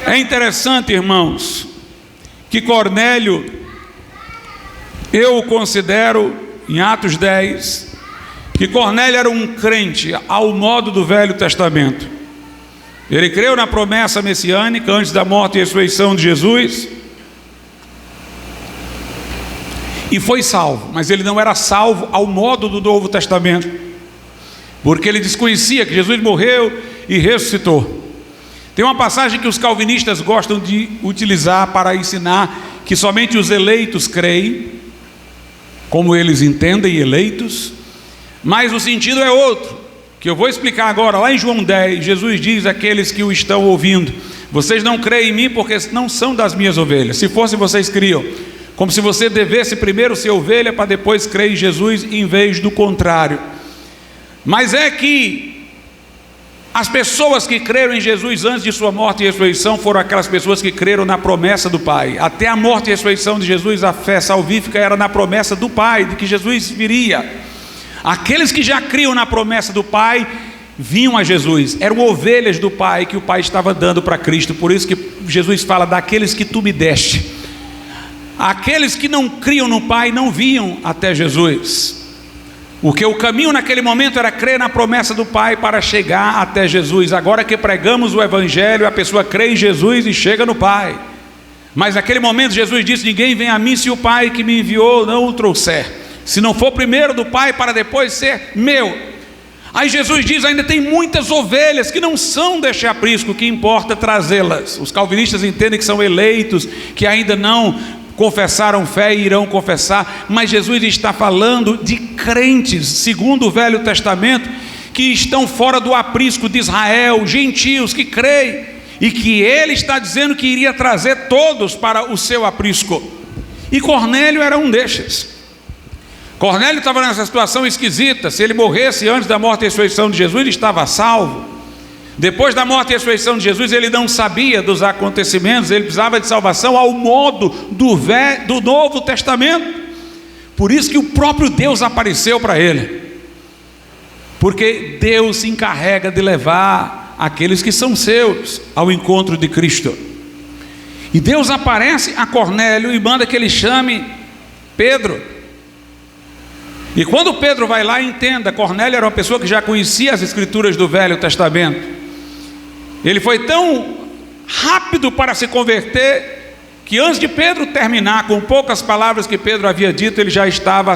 É interessante, irmãos, que Cornélio, eu o considero, em Atos 10, que Cornélio era um crente ao modo do Velho Testamento. Ele creu na promessa messiânica antes da morte e ressurreição de Jesus, e foi salvo, mas ele não era salvo ao modo do Novo Testamento, porque ele desconhecia que Jesus morreu e ressuscitou. Tem uma passagem que os calvinistas gostam de utilizar para ensinar que somente os eleitos creem, como eles entendem eleitos, mas o sentido é outro, que eu vou explicar agora. Lá em João 10, Jesus diz àqueles que o estão ouvindo: vocês não creem em mim porque não são das minhas ovelhas. Se fossem, vocês criam. Como se você devesse primeiro ser ovelha para depois crer em Jesus, em vez do contrário. Mas é que as pessoas que creram em Jesus antes de sua morte e ressurreição foram aquelas pessoas que creram na promessa do Pai. Até a morte e ressurreição de Jesus, a fé salvífica era na promessa do Pai, de que Jesus viria. Aqueles que já criam na promessa do Pai vinham a Jesus, eram ovelhas do Pai que o Pai estava dando para Cristo. Por isso que Jesus fala: daqueles que tu me deste. Aqueles que não criam no Pai não vinham até Jesus, porque o caminho naquele momento era crer na promessa do Pai para chegar até Jesus. Agora que pregamos o Evangelho, a pessoa crê em Jesus e chega no Pai. Mas naquele momento Jesus disse: ninguém vem a mim se o Pai que me enviou não o trouxer, se não for primeiro do Pai para depois ser meu. Aí Jesus diz: ainda tem muitas ovelhas que não são deste aprisco, o que importa trazê-las. Os calvinistas entendem que são eleitos, que ainda não confessaram fé e irão confessar, mas Jesus está falando de crentes, segundo o Velho Testamento, que estão fora do aprisco de Israel, gentios que creem, e que ele está dizendo que iria trazer todos para o seu aprisco. E Cornélio era um destes. Cornélio estava nessa situação esquisita. Se ele morresse antes da morte e ressurreição de Jesus, ele estava salvo. Depois da morte e ressurreição de Jesus, ele não sabia dos acontecimentos, ele precisava de salvação ao modo do Novo Testamento. Por isso que o próprio Deus apareceu para ele, porque Deus se encarrega de levar aqueles que são seus ao encontro de Cristo. E Deus aparece a Cornélio e manda que ele chame Pedro. E quando Pedro vai lá, entenda, Cornélio era uma pessoa que já conhecia as Escrituras do Velho Testamento. Ele foi tão rápido para se converter, que antes de Pedro terminar, com poucas palavras que Pedro havia dito, ele já estava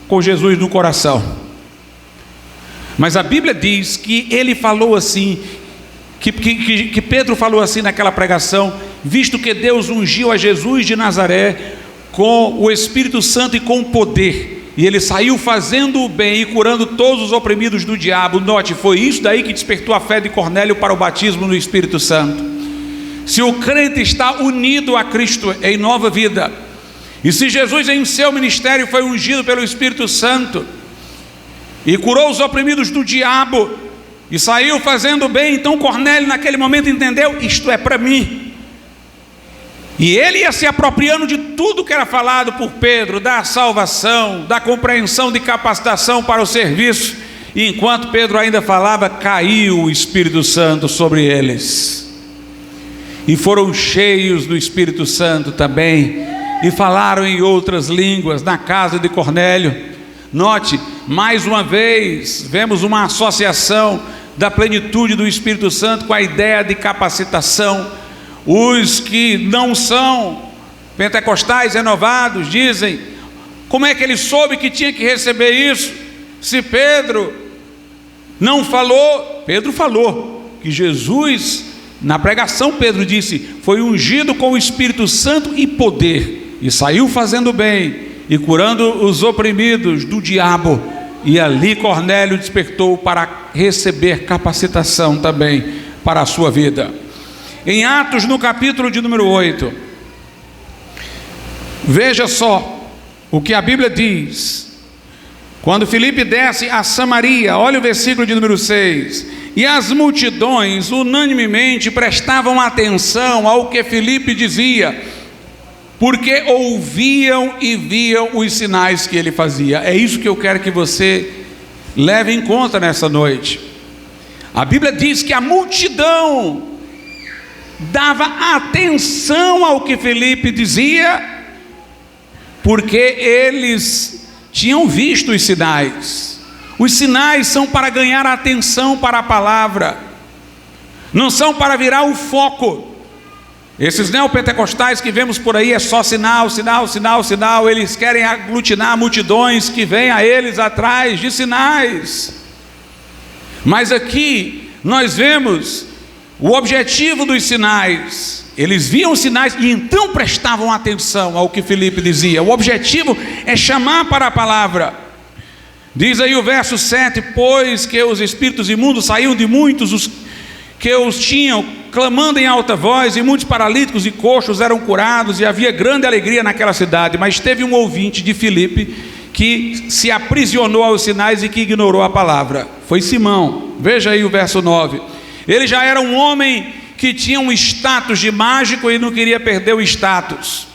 com Jesus no coração. Mas a Bíblia diz que ele falou assim, que Pedro falou assim naquela pregação: visto que Deus ungiu a Jesus de Nazaré com o Espírito Santo e com poder, e ele saiu fazendo o bem e curando todos os oprimidos do diabo. Note, foi isso daí que despertou a fé de Cornélio para o batismo no Espírito Santo. Se o crente está unido a Cristo em nova vida, e se Jesus em seu ministério foi ungido pelo Espírito Santo e curou os oprimidos do diabo e saiu fazendo o bem, então Cornélio naquele momento entendeu: isto é para mim. E ele ia se apropriando de tudo que era falado por Pedro, da salvação, da compreensão, de capacitação para o serviço. E enquanto Pedro ainda falava, caiu o Espírito Santo sobre eles. E foram cheios do Espírito Santo também, e falaram em outras línguas na casa de Cornélio. Note, mais uma vez, vemos uma associação da plenitude do Espírito Santo com a ideia de capacitação. Os que não são pentecostais renovados dizem: como é que ele soube que tinha que receber isso? Se Pedro não falou. Pedro falou que Jesus, na pregação, Pedro disse, foi ungido com o Espírito Santo e poder, e saiu fazendo bem e curando os oprimidos do diabo. E ali Cornélio despertou para receber capacitação também para a sua vida. Em Atos, no capítulo de número 8, veja só o que a Bíblia diz. Quando Filipe desce a Samaria, olha o versículo de número 6. E as multidões unanimemente prestavam atenção ao que Filipe dizia, porque ouviam e viam os sinais que ele fazia. É isso que eu quero que você leve em conta nessa noite. A Bíblia diz que a multidão dava atenção ao que Filipe dizia, porque eles tinham visto os sinais. Os sinais são para ganhar atenção para a palavra, não são para virar o foco. Esses neopentecostais que vemos por aí é só sinal, sinal, sinal, sinal. Eles querem aglutinar multidões que vêm a eles atrás de sinais. Mas aqui nós vemos o objetivo dos sinais. Eles viam os sinais e então prestavam atenção ao que Filipe dizia. O objetivo é chamar para a palavra. Diz aí o verso 7: pois que os espíritos imundos saíam de muitos os que os tinham, clamando em alta voz, e muitos paralíticos e coxos eram curados, e havia grande alegria naquela cidade. Mas teve um ouvinte de Filipe que se aprisionou aos sinais e que ignorou a palavra. Foi Simão. Veja aí o verso 9. Ele já era um homem que tinha um status de mágico e não queria perder o status.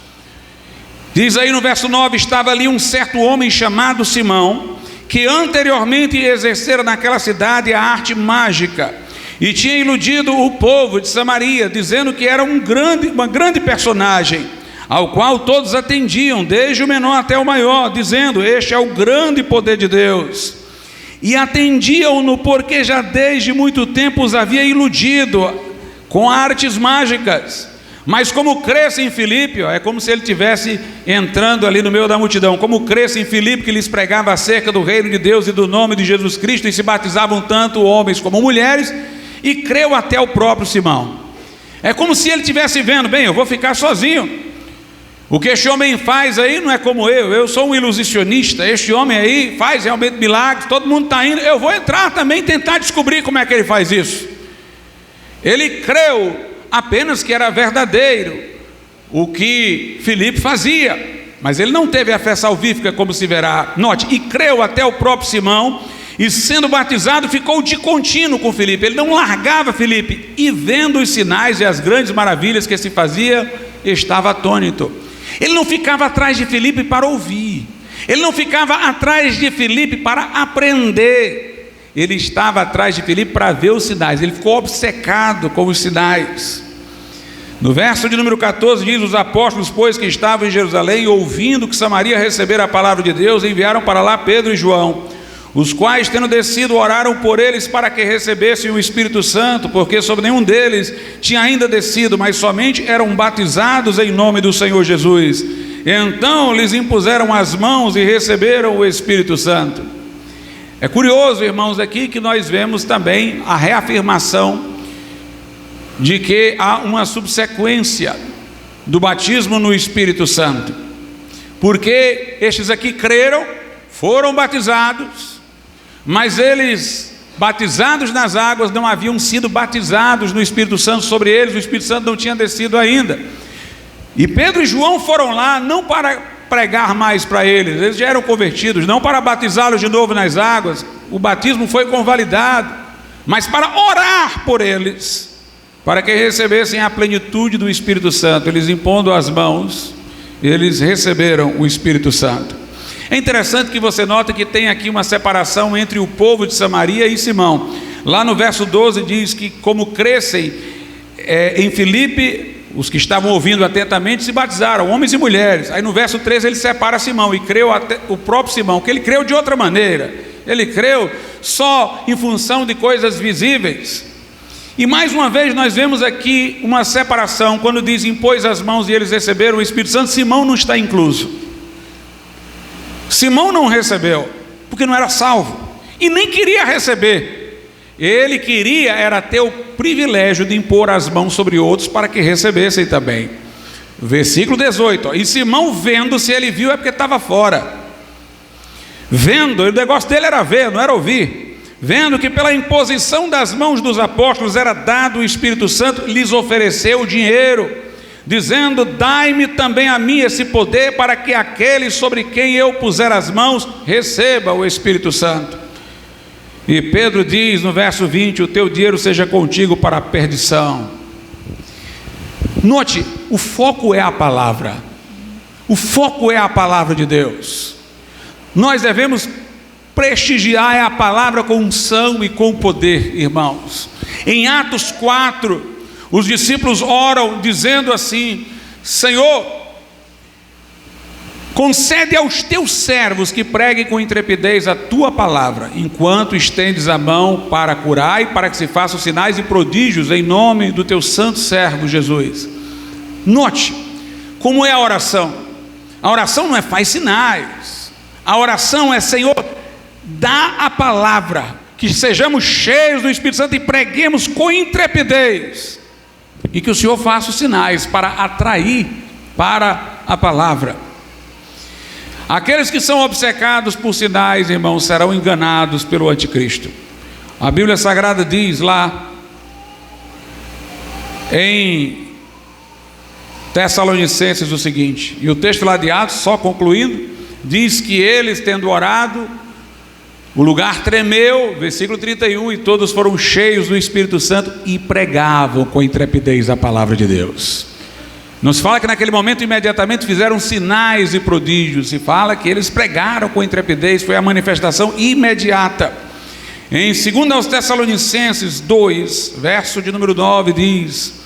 Diz aí no verso 9: estava ali um certo homem chamado Simão, que anteriormente exercera naquela cidade a arte mágica, e tinha iludido o povo de Samaria, dizendo que era uma grande personagem, ao qual todos atendiam, desde o menor até o maior, dizendo: este é o grande poder de Deus. E atendiam-no porque já desde muito tempo os havia iludido com artes mágicas. Mas como cresce em Filipe, é como se ele estivesse entrando ali no meio da multidão, como cresce em Filipe, que lhes pregava acerca do reino de Deus e do nome de Jesus Cristo, e se batizavam tanto homens como mulheres, e creu até o próprio Simão. É como se ele estivesse vendo: bem, eu vou ficar sozinho. O que este homem faz aí não é como eu sou um ilusionista. Este homem aí faz realmente milagres, todo mundo está indo, eu vou entrar também, tentar descobrir como é que ele faz isso. Ele creu apenas que era verdadeiro o que Filipe fazia, mas ele não teve a fé salvífica, como se verá. Note, e creu até o próprio Simão, e sendo batizado ficou de contínuo com Filipe. Ele não largava Filipe, e vendo os sinais e as grandes maravilhas que se fazia, estava atônito. Ele não ficava atrás de Filipe para ouvir, ele não ficava atrás de Filipe para aprender, ele estava atrás de Filipe para ver os sinais. Ele ficou obcecado com os sinais. No verso de número 14 diz: os apóstolos, pois, que estavam em Jerusalém, ouvindo que Samaria recebera a palavra de Deus, enviaram para lá Pedro e João, os quais, tendo descido, oraram por eles para que recebessem o Espírito Santo, porque sobre nenhum deles tinha ainda descido, mas somente eram batizados em nome do Senhor Jesus. Então lhes impuseram as mãos e receberam o Espírito Santo. É curioso, irmãos, aqui que nós vemos também a reafirmação de que há uma subsequência do batismo no Espírito Santo, porque estes aqui creram, foram batizados, mas eles, batizados nas águas, não haviam sido batizados no Espírito Santo sobre eles, o Espírito Santo não tinha descido ainda. E Pedro e João foram lá, não para pregar mais para eles já eram convertidos, não para batizá-los de novo nas águas, o batismo foi convalidado, mas para orar por eles, para que recebessem a plenitude do Espírito Santo. Eles impondo as mãos, eles receberam o Espírito Santo. É interessante que você nota que tem aqui uma separação entre o povo de Samaria e Simão. Lá no verso 12 diz que como crescem em Filipe, os que estavam ouvindo atentamente se batizaram, homens e mulheres. Aí no verso 13 ele separa Simão, e creu até o próprio Simão, que ele creu de outra maneira, ele creu só em função de coisas visíveis. E mais uma vez nós vemos aqui uma separação, quando diz impôs as mãos e eles receberam o Espírito Santo. Simão não está incluso. Simão não recebeu, porque não era salvo, e nem queria receber. Ele queria era ter o privilégio de impor as mãos sobre outros para que recebessem também. Versículo 18, e Simão vendo, se ele viu é porque estava fora. Vendo, o negócio dele era ver, não era ouvir. Vendo que pela imposição das mãos dos apóstolos era dado o Espírito Santo, lhes ofereceu o dinheiro, dizendo: dai-me também a mim esse poder, para que aquele sobre quem eu puser as mãos receba o Espírito Santo. E Pedro diz no verso 20: o teu dinheiro seja contigo para a perdição. Note, o foco é a palavra. O foco é a palavra de Deus. Nós devemos prestigiar a palavra com unção e com poder, irmãos. Em Atos 4, os discípulos oram dizendo assim: Senhor, concede aos teus servos que preguem com intrepidez a tua palavra, enquanto estendes a mão para curar e para que se façam sinais e prodígios em nome do teu santo servo Jesus. Note como é a oração. A oração não é faz sinais. A oração é: Senhor, dá a palavra, que sejamos cheios do Espírito Santo e preguemos com intrepidez, e que o Senhor faça os sinais para atrair para a palavra. Aqueles que são obcecados por sinais, irmãos, serão enganados pelo anticristo. A Bíblia Sagrada diz lá em Tessalonicenses o seguinte, e o texto lá de Atos, só concluindo, diz que eles, tendo orado, o lugar tremeu, versículo 31, e todos foram cheios do Espírito Santo e pregavam com intrepidez a palavra de Deus. Não se fala que naquele momento imediatamente fizeram sinais e prodígios, se fala que eles pregaram com intrepidez, foi a manifestação imediata. Em 2 Tessalonicenses 2, verso de número 9, diz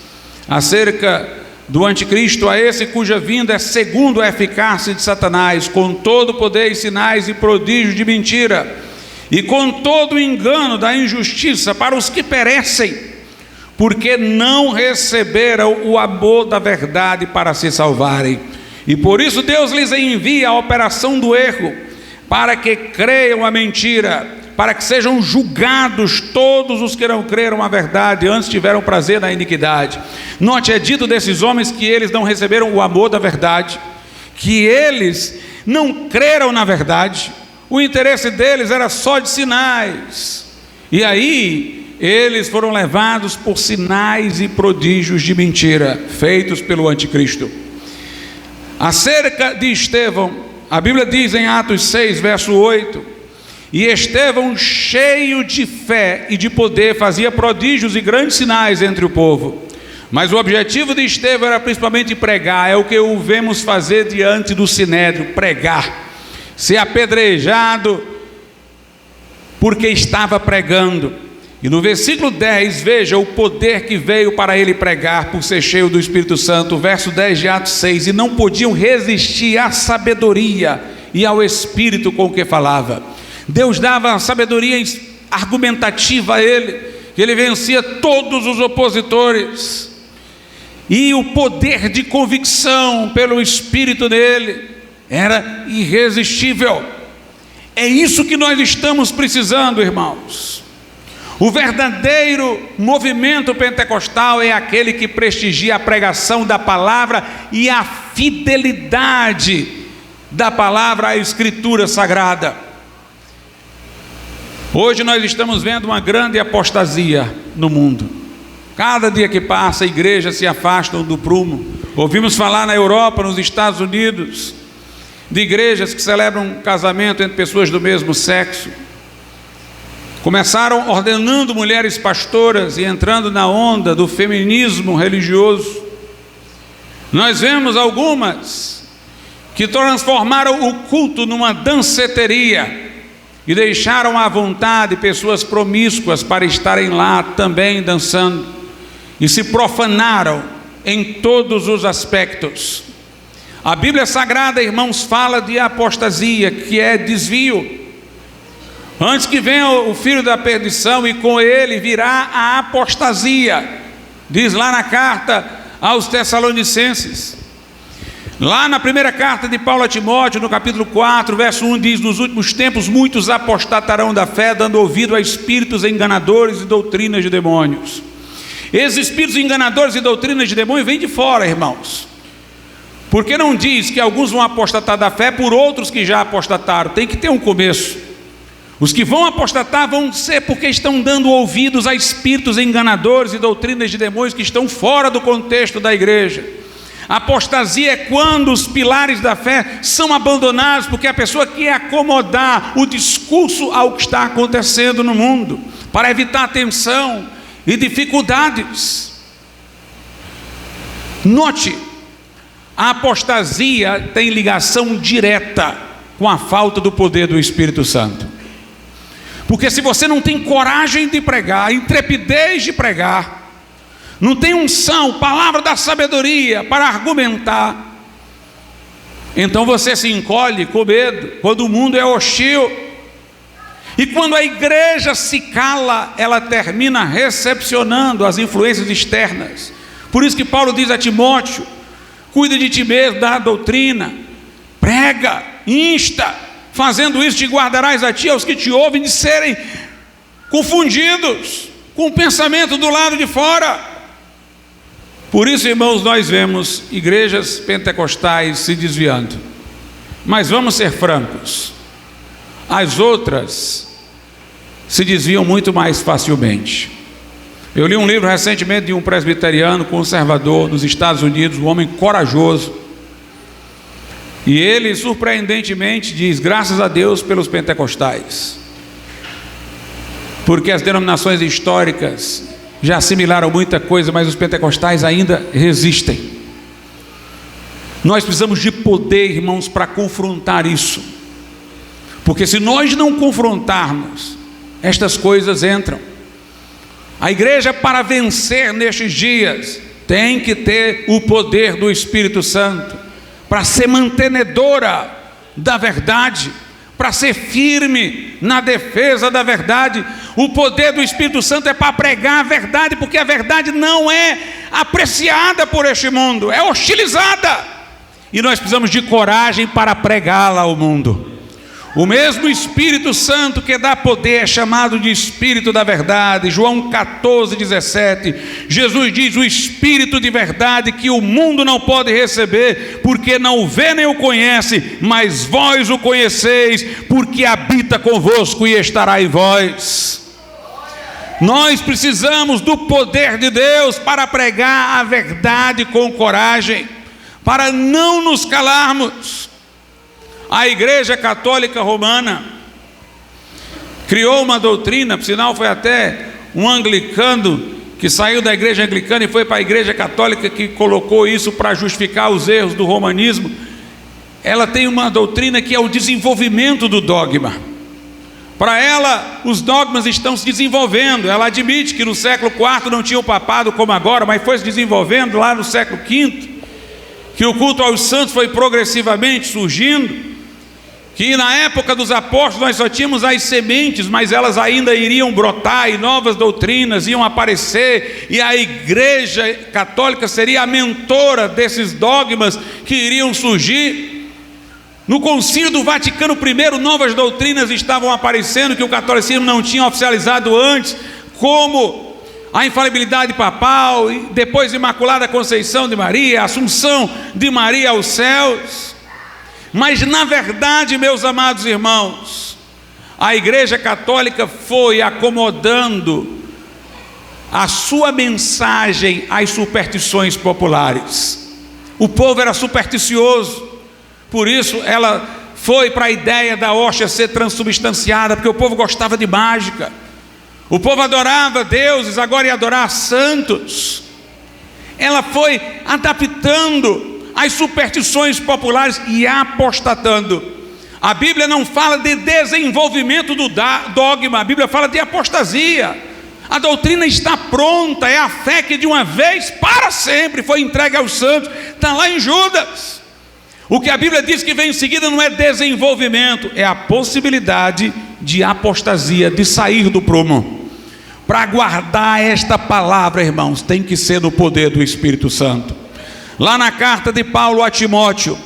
acerca do anticristo: a esse cuja vinda é segundo a eficácia de Satanás, com todo poder e sinais e prodígios de mentira, e com todo o engano da injustiça para os que perecem, porque não receberam o amor da verdade para se salvarem. E por isso Deus lhes envia a operação do erro, para que creiam a mentira, para que sejam julgados todos os que não creram a verdade, antes tiveram prazer na iniquidade. Note, é dito desses homens que eles não receberam o amor da verdade, que eles não creram na verdade, o interesse deles era só de sinais. E aí eles foram levados por sinais e prodígios de mentira, feitos pelo anticristo. Acerca de Estevão, a Bíblia diz em Atos 6, verso 8: e Estevão, cheio de fé e de poder, fazia prodígios e grandes sinais entre o povo. Mas o objetivo de Estevão era principalmente pregar. É o que o vemos fazer diante do sinédrio: pregar, ser apedrejado porque estava pregando. E no versículo 10, veja o poder que veio para ele pregar, por ser cheio do Espírito Santo. Verso 10 de Atos 6: e não podiam resistir à sabedoria e ao Espírito com que falava. Deus dava a sabedoria argumentativa a ele, que ele vencia todos os opositores, e o poder de convicção pelo Espírito dele era irresistível. É isso que nós estamos precisando, irmãos. O verdadeiro movimento pentecostal é aquele que prestigia a pregação da palavra e a fidelidade da palavra à Escritura Sagrada. Hoje nós estamos vendo uma grande apostasia no mundo. Cada dia que passa, igrejas se afastam do prumo. Ouvimos falar na Europa, nos Estados Unidos, de igrejas que celebram casamento entre pessoas do mesmo sexo. Começaram ordenando mulheres pastoras e entrando na onda do feminismo religioso. Nós vemos algumas que transformaram o culto numa danceteria e deixaram à vontade pessoas promíscuas para estarem lá também dançando, e se profanaram em todos os aspectos. A Bíblia Sagrada, irmãos, fala de apostasia, que é desvio. Antes que venha o filho da perdição, e com ele virá a apostasia, diz lá na carta aos Tessalonicenses. Lá na primeira carta de Paulo a Timóteo, no capítulo 4, verso 1, diz: nos últimos tempos muitos apostatarão da fé, dando ouvido a espíritos enganadores e doutrinas de demônios. Esses espíritos enganadores e doutrinas de demônios vêm de fora, irmãos. Porque não diz que alguns vão apostatar da fé por outros que já apostataram? Tem que ter um começo. Os que vão apostatar vão ser porque estão dando ouvidos a espíritos enganadores e doutrinas de demônios que estão fora do contexto da igreja. Apostasia é quando os pilares da fé são abandonados, porque a pessoa quer acomodar o discurso ao que está acontecendo no mundo, para evitar tensão e dificuldades. Note, a apostasia tem ligação direta com a falta do poder do Espírito Santo. Porque se você não tem coragem de pregar, intrepidez de pregar, não tem unção, palavra da sabedoria para argumentar, então você se encolhe com medo, quando o mundo é hostil. E quando a igreja se cala, ela termina recepcionando as influências externas. Por isso que Paulo diz a Timóteo: cuida de ti mesmo, da doutrina, prega, insta. Fazendo isso te guardarás a ti, aos que te ouvem, de serem confundidos com o pensamento do lado de fora. Por isso, irmãos, nós vemos igrejas pentecostais se desviando. Mas vamos ser francos, as outras se desviam muito mais facilmente. Eu li um livro recentemente de um presbiteriano conservador nos Estados Unidos, um homem corajoso, e ele surpreendentemente diz: graças a Deus pelos pentecostais, porque as denominações históricas já assimilaram muita coisa, mas os pentecostais ainda resistem. Nós precisamos de poder, irmãos, para confrontar isso, porque se nós não confrontarmos, estas coisas entram. A igreja, para vencer nestes dias, tem que ter o poder do Espírito Santo, para ser mantenedora da verdade, para ser firme na defesa da verdade. O poder do Espírito Santo é para pregar a verdade, porque a verdade não é apreciada por este mundo, é hostilizada, e nós precisamos de coragem para pregá-la ao mundo. O mesmo Espírito Santo que dá poder é chamado de Espírito da verdade. João 14:17, Jesus diz: o Espírito de verdade que o mundo não pode receber, porque não o vê nem o conhece, mas vós o conheceis, porque habita convosco e estará em vós. Nós precisamos do poder de Deus para pregar a verdade com coragem, para não nos calarmos. A Igreja Católica Romana criou uma doutrina, por sinal foi até um anglicano que saiu da igreja anglicana e foi para a Igreja Católica que colocou isso para justificar os erros do romanismo. Ela tem uma doutrina que é o desenvolvimento do dogma. Para ela, os dogmas estão se desenvolvendo. Ela admite que no século IV não tinha o papado como agora, mas foi se desenvolvendo lá no século V, que o culto aos santos foi progressivamente surgindo, que na época dos apóstolos nós só tínhamos as sementes, mas elas ainda iriam brotar e novas doutrinas iam aparecer, e a Igreja Católica seria a mentora desses dogmas que iriam surgir. No Concílio do Vaticano I, novas doutrinas estavam aparecendo que o catolicismo não tinha oficializado antes, como a infalibilidade papal, e depois a Imaculada Conceição de Maria, a Assunção de Maria aos céus. Mas na verdade, meus amados irmãos, a Igreja Católica foi acomodando a sua mensagem às superstições populares. O povo era supersticioso, por isso ela foi para a ideia da hóstia ser transubstanciada, porque o povo gostava de mágica. O povo adorava deuses, agora ia adorar santos. Ela foi adaptando as superstições populares e apostatando. A Bíblia não fala de desenvolvimento do dogma, a Bíblia fala de apostasia. A doutrina está pronta, é a fé que de uma vez para sempre foi entregue aos santos. Está lá em Judas. O que a Bíblia diz que vem em seguida não é desenvolvimento, é a possibilidade de apostasia, de sair do prumo. Para guardar esta palavra, irmãos, tem que ser no poder do Espírito Santo. Lá na carta de Paulo a Timóteo,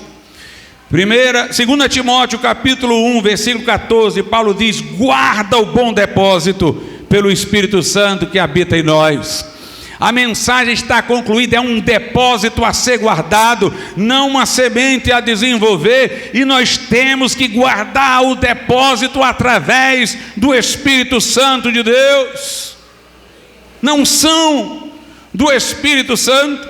2 Timóteo capítulo 1, versículo 14, Paulo diz: guarda o bom depósito pelo Espírito Santo que habita em nós. A mensagem está concluída, é um depósito a ser guardado, não uma semente a desenvolver, e nós temos que guardar o depósito através do Espírito Santo de Deus. Não são do Espírito Santo.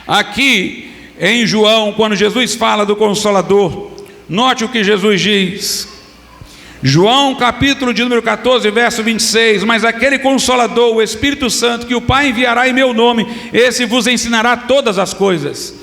Aqui em João, quando Jesus fala do Consolador, note o que Jesus diz. João capítulo de número 14, verso 26, mas aquele Consolador, o Espírito Santo, que o Pai enviará em meu nome, esse vos ensinará todas as coisas.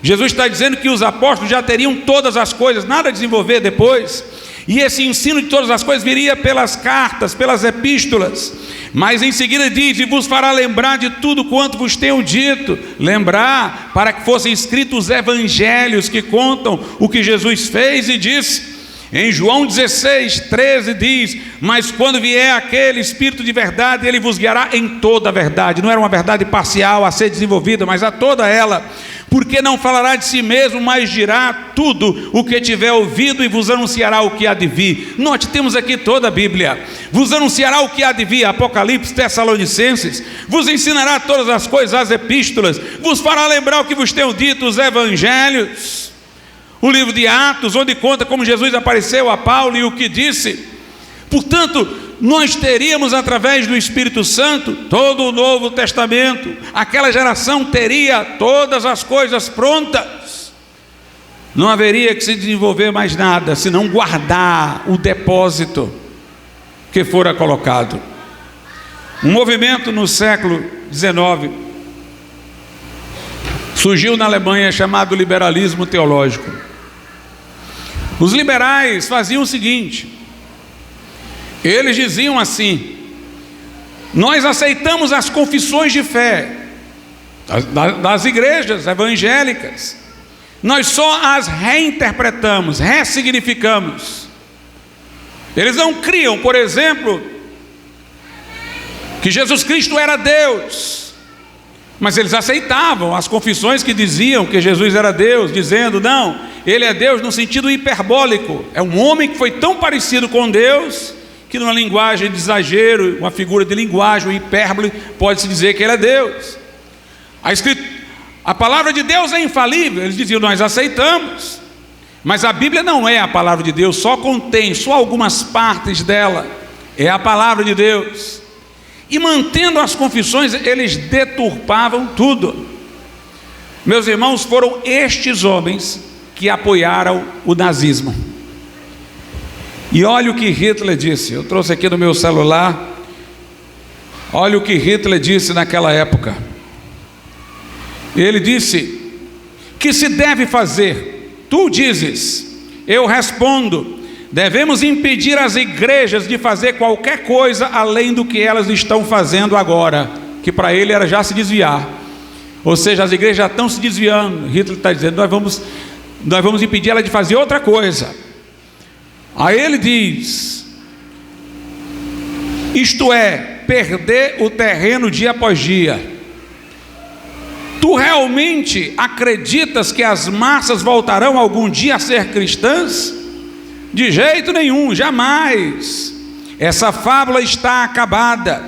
Jesus está dizendo que os apóstolos já teriam todas as coisas, nada a desenvolver depois, e esse ensino de todas as coisas viria pelas cartas, pelas epístolas, mas em seguida diz: e vos fará lembrar de tudo quanto vos tenho dito. Lembrar, para que fossem escritos os evangelhos que contam o que Jesus fez e disse. Em João 16, 13 diz: mas quando vier aquele Espírito de verdade, ele vos guiará em toda a verdade. Não era uma verdade parcial a ser desenvolvida, mas a toda ela. Porque não falará de si mesmo, mas dirá tudo o que tiver ouvido e vos anunciará o que há de vir. Note, temos aqui toda a Bíblia. Vos anunciará o que há de vir, Apocalipse, Tessalonicenses. Vos ensinará todas as coisas, as epístolas. Vos fará lembrar o que vos tenho dito, os evangelhos. O livro de Atos, onde conta como Jesus apareceu a Paulo e o que disse. Portanto, nós teríamos através do Espírito Santo todo o Novo Testamento. Aquela geração teria todas as coisas prontas. Não haveria que se desenvolver mais nada, senão guardar o depósito que fora colocado. Um movimento no século XIX surgiu na Alemanha chamado liberalismo teológico. Os liberais faziam o seguinte: eles diziam assim: nós aceitamos as confissões de fé das igrejas evangélicas, nós só as reinterpretamos, ressignificamos. Eles não criam, por exemplo, que Jesus Cristo era Deus, mas eles aceitavam as confissões que diziam que Jesus era Deus, dizendo: não, ele é Deus no sentido hiperbólico, é um homem que foi tão parecido com Deus, que numa linguagem de exagero, uma figura de linguagem, hipérbole, pode-se dizer que ele é Deus. A palavra de Deus é infalível, eles diziam: nós aceitamos, mas a Bíblia não é a palavra de Deus, só contém, só algumas partes dela, é a palavra de Deus. E mantendo as confissões, eles deturpavam tudo. Meus irmãos, foram estes homens que apoiaram o nazismo. E olha o que Hitler disse, eu trouxe aqui no meu celular, olha o que Hitler disse naquela época. Ele disse: que se deve fazer? Tu dizes, eu respondo: devemos impedir as igrejas de fazer qualquer coisa além do que elas estão fazendo agora, que para ele era já se desviar. Ou seja, as igrejas já estão se desviando. Hitler está dizendo: nós vamos impedir ela de fazer outra coisa. Aí ele diz: isto é, perder o terreno dia após dia. Tu realmente acreditas que as massas voltarão algum dia a ser cristãs? De jeito nenhum, jamais. Essa fábula está acabada.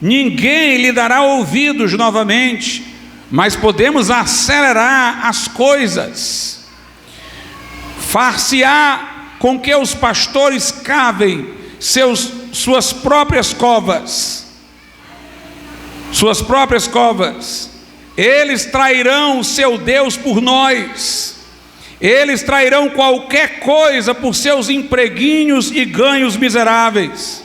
Ninguém lhe dará ouvidos novamente, mas podemos acelerar as coisas. Far-se-á com que os pastores cavem suas próprias covas. Suas próprias covas. Eles trairão o seu Deus por nós. Eles trairão qualquer coisa por seus empreguinhos e ganhos miseráveis.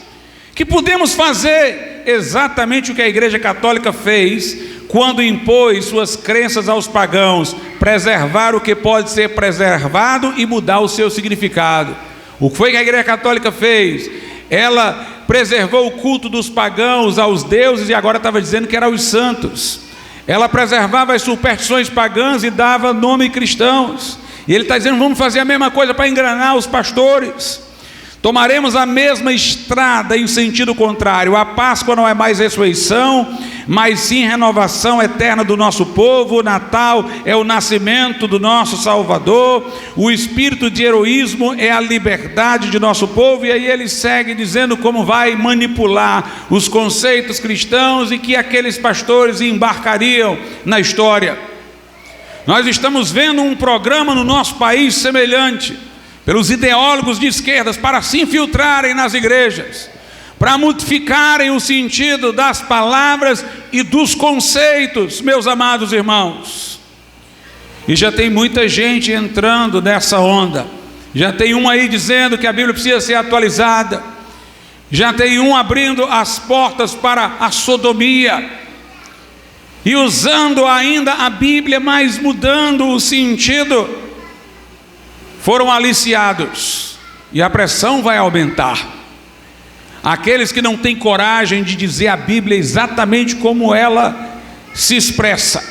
Que podemos fazer exatamente o que a Igreja Católica fez quando impôs suas crenças aos pagãos: preservar o que pode ser preservado e mudar o seu significado. O que foi que a Igreja Católica fez? Ela preservou o culto dos pagãos aos deuses e agora estava dizendo que era aos santos. Ela preservava as superstições pagãs e dava nome cristãos. E ele está dizendo: vamos fazer a mesma coisa para enganar os pastores. Tomaremos a mesma estrada em sentido contrário. A Páscoa não é mais ressurreição, mas sim renovação eterna do nosso povo. O Natal é o nascimento do nosso Salvador. O espírito de heroísmo é a liberdade de nosso povo. E aí ele segue dizendo como vai manipular os conceitos cristãos e que aqueles pastores embarcariam na história. Nós estamos vendo um programa no nosso país semelhante, pelos ideólogos de esquerdas, para se infiltrarem nas igrejas, para modificarem o sentido das palavras e dos conceitos, meus amados irmãos. E já tem muita gente entrando nessa onda. Já tem um aí dizendo que a Bíblia precisa ser atualizada. Já tem um abrindo as portas para a sodomia e usando ainda a Bíblia, mas mudando o sentido. Foram aliciados e a pressão vai aumentar. Aqueles que não têm coragem de dizer a Bíblia exatamente como ela se expressa,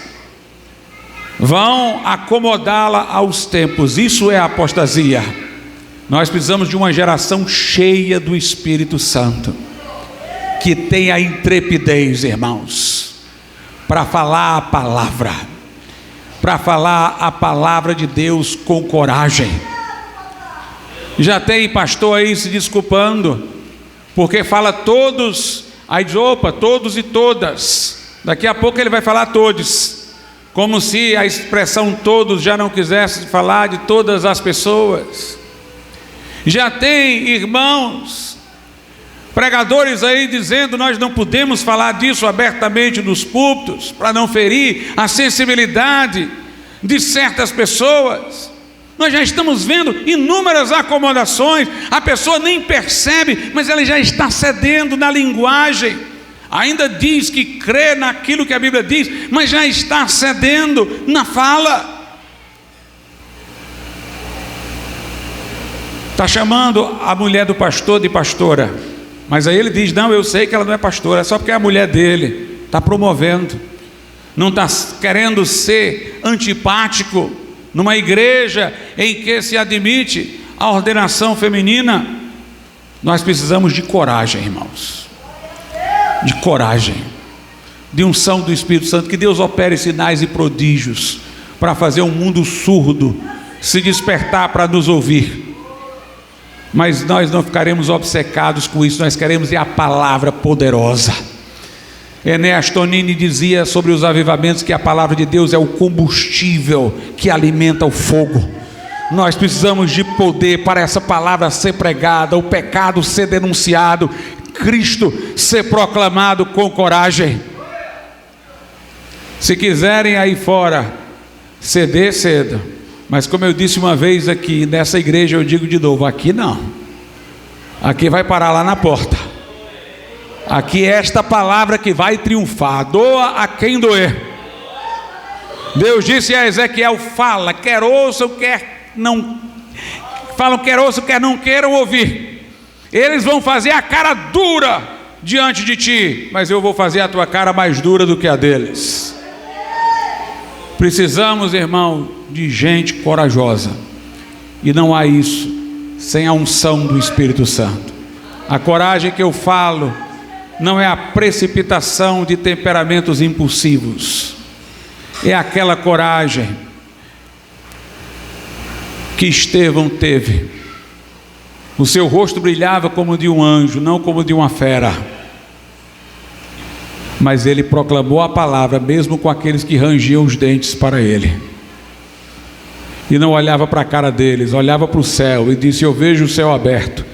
vão acomodá-la aos tempos. Isso é apostasia. Nós precisamos de uma geração cheia do Espírito Santo, que tenha intrepidez, irmãos, para falar a palavra, para falar a palavra de Deus com coragem. Já tem pastor aí se desculpando, porque fala todos, aí diz: opa, todos e todas. Daqui a pouco ele vai falar todos, como se a expressão todos já não quisesse falar de todas as pessoas. Já tem irmãos, pregadores aí dizendo: nós não podemos falar disso abertamente nos púlpitos, para não ferir a sensibilidade de certas pessoas. Nós já estamos vendo inúmeras acomodações. A pessoa nem percebe, mas ela já está cedendo na linguagem. Ainda diz que crê naquilo que a Bíblia diz, mas já está cedendo na fala. Está chamando a mulher do pastor de pastora, mas aí ele diz: não, eu sei que ela não é pastora, é só porque é a mulher dele. Está promovendo, não está querendo ser antipático numa igreja em que se admite a ordenação feminina. Nós precisamos de coragem, irmãos, de coragem, de unção do Espírito Santo, que Deus opere sinais e prodígios para fazer um mundo surdo se despertar para nos ouvir. Mas nós não ficaremos obcecados com isso. Nós queremos a palavra poderosa. Enéas Tonini dizia sobre os avivamentos que a palavra de Deus é o combustível que alimenta o fogo. Nós precisamos de poder para essa palavra ser pregada, o pecado ser denunciado, Cristo ser proclamado com coragem. Se quiserem aí fora ceder, ceda. Mas como eu disse uma vez aqui nessa igreja, eu digo de novo: aqui não. Aqui vai parar lá na porta. Aqui é esta palavra que vai triunfar. Doa a quem doer. Deus disse a Ezequiel: fala, quer ouçam, quer não. Falam, quer ouçam, quer não queiram ouvir. Eles vão fazer a cara dura diante de ti, mas eu vou fazer a tua cara mais dura do que a deles. Precisamos, irmão, de gente corajosa. E não há isso sem a unção do Espírito Santo. A coragem que eu falo não é a precipitação de temperamentos impulsivos. É aquela coragem que Estevão teve. O seu rosto brilhava como de um anjo, não como de uma fera. Mas ele proclamou a palavra, mesmo com aqueles que rangiam os dentes para ele. E não olhava para a cara deles, olhava para o céu e disse: eu vejo o céu aberto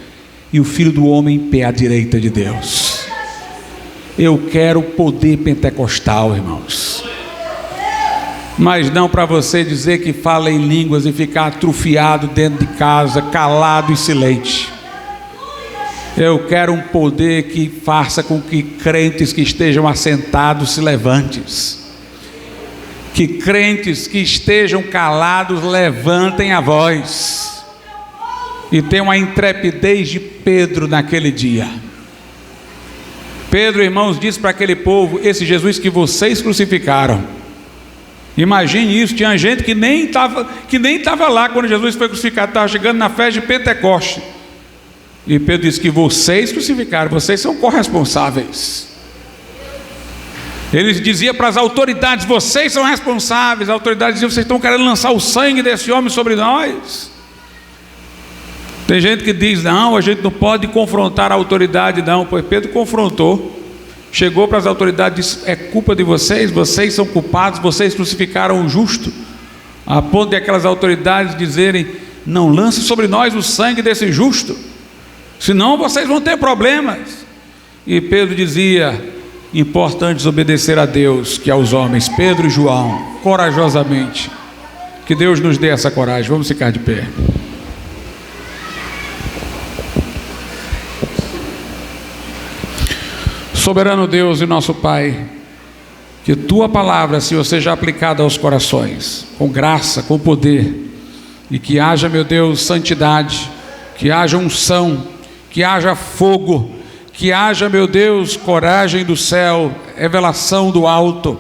e o Filho do Homem em pé à direita de Deus. Eu quero poder pentecostal, irmãos. Mas não para você dizer que fala em línguas e ficar atrofiado dentro de casa, calado e silente. Eu quero um poder que faça com que crentes que estejam assentados se levantem. Que crentes que estejam calados levantem a voz. E tenham a intrepidez de Pedro naquele dia. Pedro, irmãos, disse para aquele povo: esse Jesus que vocês crucificaram. Imagine isso, tinha gente que nem estava lá quando Jesus foi crucificado, estava chegando na festa de Pentecoste. E Pedro disse que vocês crucificaram, vocês são corresponsáveis. Ele dizia para as autoridades: vocês são responsáveis. As autoridades diziam: vocês estão querendo lançar o sangue desse homem sobre nós. Tem gente que diz: não, a gente não pode confrontar a autoridade. Não, pois Pedro confrontou. Chegou para as autoridades e disse: é culpa de vocês, vocês são culpados, vocês crucificaram o justo. A ponto de aquelas autoridades dizerem: não lance sobre nós o sangue desse justo, senão vocês vão ter problemas. E Pedro dizia: importante obedecer a Deus que aos homens. Pedro e João, corajosamente. Que Deus nos dê essa coragem. Vamos ficar de pé. Soberano Deus e nosso Pai, que Tua palavra, Senhor, seja aplicada aos corações, com graça, com poder, e que haja, meu Deus, santidade, que haja unção, que haja fogo, que haja, meu Deus, coragem do céu, revelação do alto.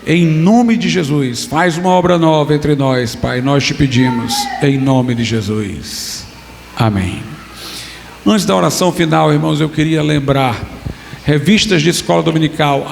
Em nome de Jesus, faz uma obra nova entre nós, Pai, nós te pedimos, em nome de Jesus. Amém. Antes da oração final, irmãos, eu queria lembrar: revistas de escola dominical,